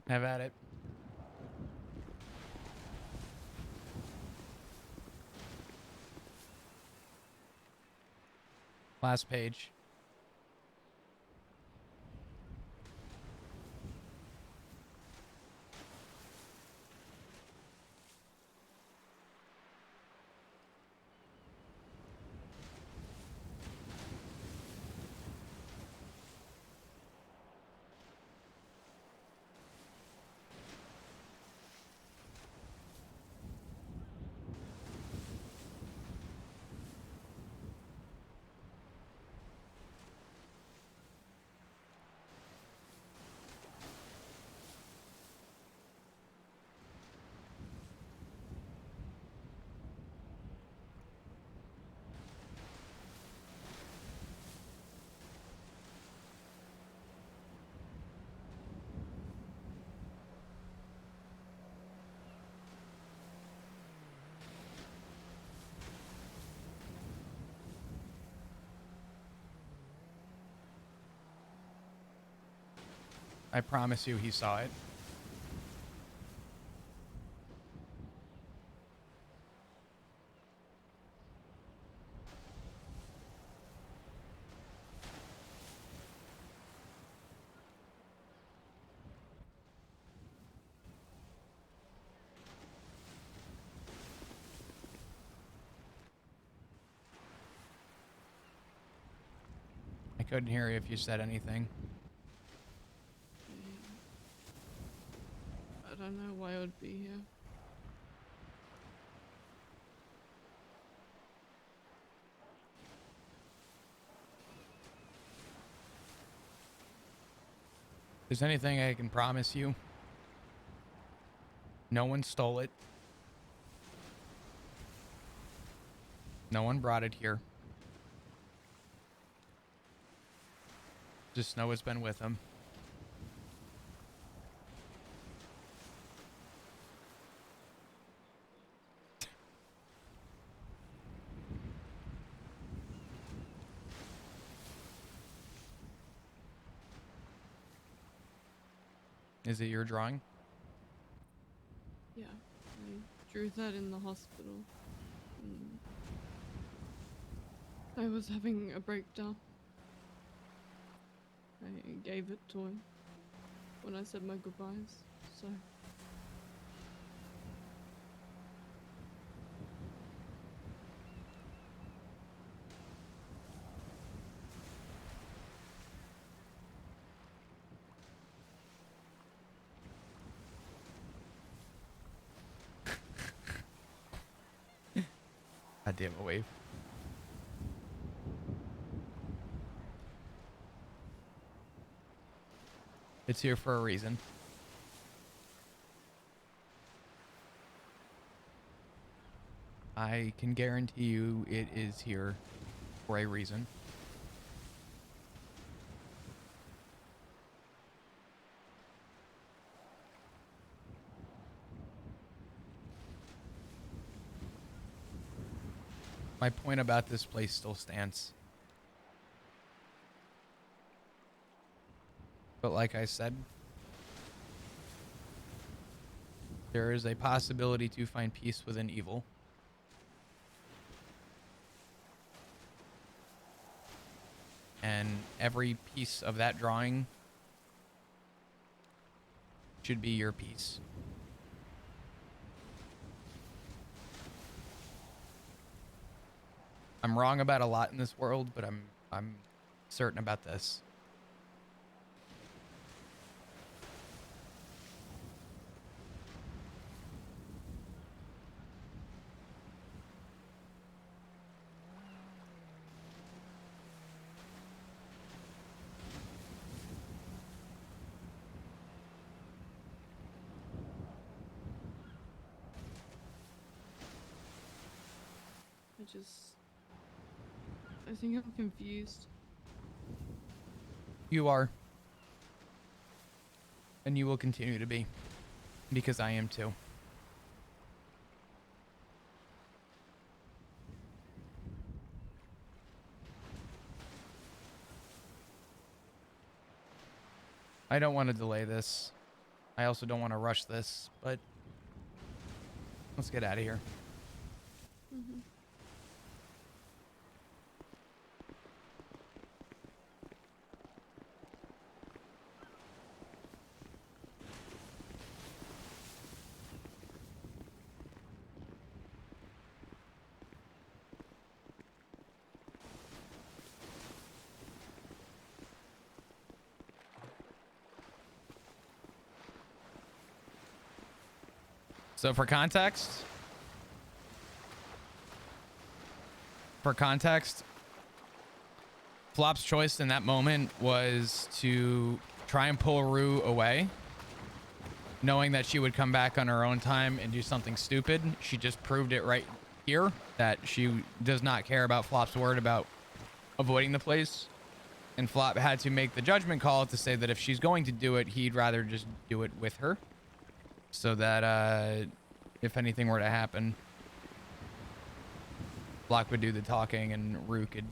Have at it. Last page. I promise you he saw it. I couldn't hear you if you said anything. I don't know why I would be here. If there's anything I can promise you, no one stole it. No one brought it here. Just know it's been with him. Is it your drawing? Yeah, I drew that in the hospital. I was having a breakdown. I gave it to him when I said my goodbyes, so... God damn it, Wave. It's here for a reason. I can guarantee you it is here for a reason. My point about this place still stands. But like I said, there is a possibility to find peace within evil. And every piece of that drawing should be your piece. I'm wrong about a lot in this world, but I'm certain about this. I think I'm confused. You are. And you will continue to be. Because I am too. I don't want to delay this. I also don't want to rush this, but let's get out of here. Mm-hmm. So for context, Flop's choice in that moment was to try and pull Rue away, knowing that she would come back on her own time and do something stupid. She just proved it right here that she does not care about Flop's word about avoiding the place. And Flop had to make the judgment call to say that if she's going to do it, he'd rather just do it with her. So that if anything were to happen, Flock would do the talking and Rue could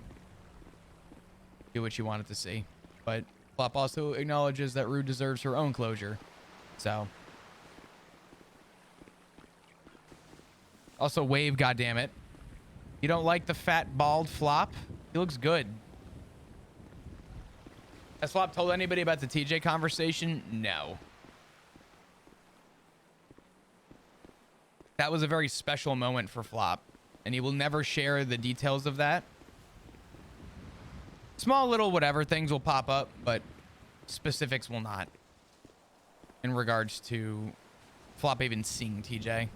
do what she wanted to see. But Flop also acknowledges that Rue deserves her own closure. So. Also wave, goddammit. You don't like the fat, bald Flop? He looks good. Has Flop told anybody about the TJ conversation? No. That was a very special moment for Flop, and he will never share the details of that. Small little whatever things will pop up, but specifics will not. In regards to Flop even seeing TJ.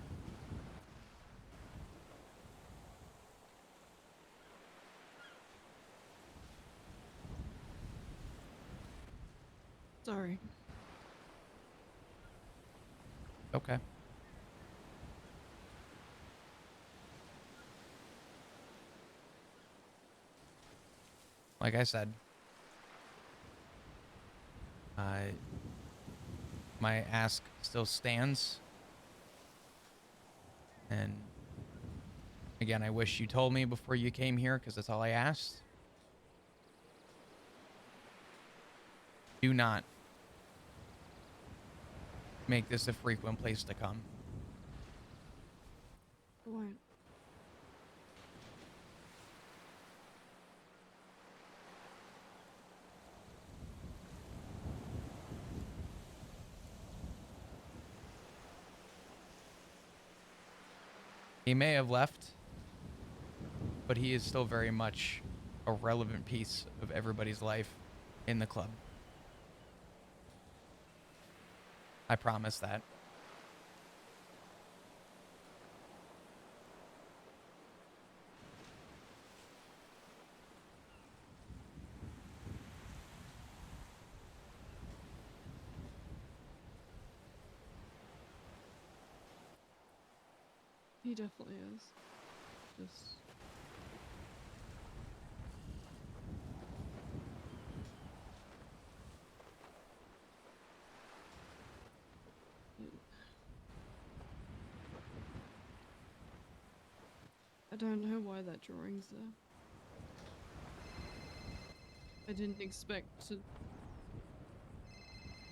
Sorry. Okay. Like I said, my ask still stands. And again, I wish you told me before you came here, because that's all I asked. Do not make this a frequent place to come. I won't. He may have left, but he is still very much a relevant piece of everybody's life in the club. I promise that. He definitely is. Just. I don't know why that drawing's there. I didn't expect to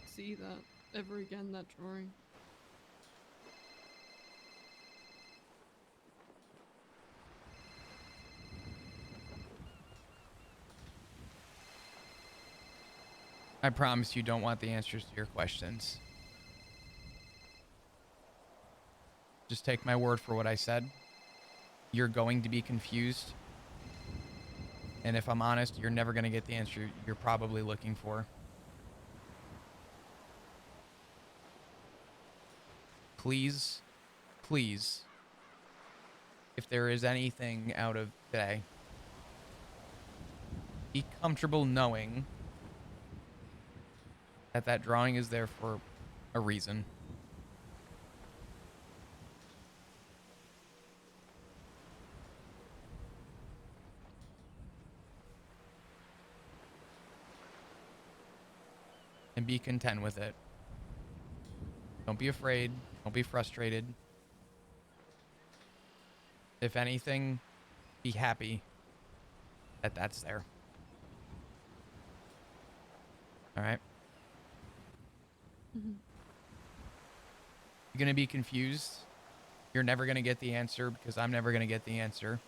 see that ever again, that drawing. I promise you don't want the answers to your questions. Just take my word for what I said. You're going to be confused. And if I'm honest, you're never going to get the answer you're probably looking for. Please, please, if there is anything out of today, be comfortable knowing that that drawing is there for a reason. And be content with it. Don't be afraid. Don't be frustrated. If anything, be happy that that's there. All right? Mm-hmm. You're gonna be confused. You're never gonna get the answer because I'm never gonna get the answer.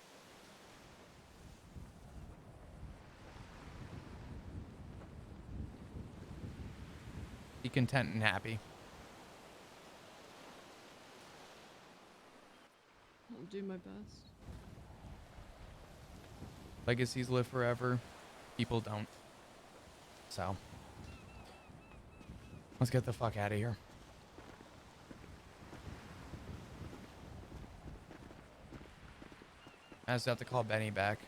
Be content and happy. I'll do my best. Legacies live forever. People don't. So, let's get the fuck out of here. I just have to call Benny back.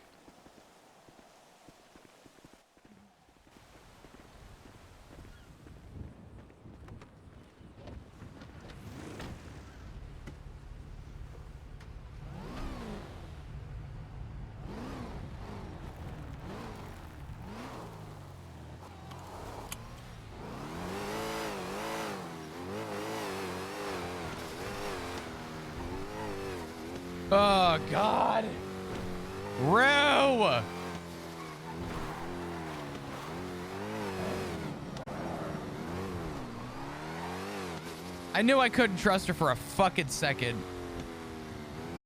Oh, God. Rue! I knew I couldn't trust her for a fucking second.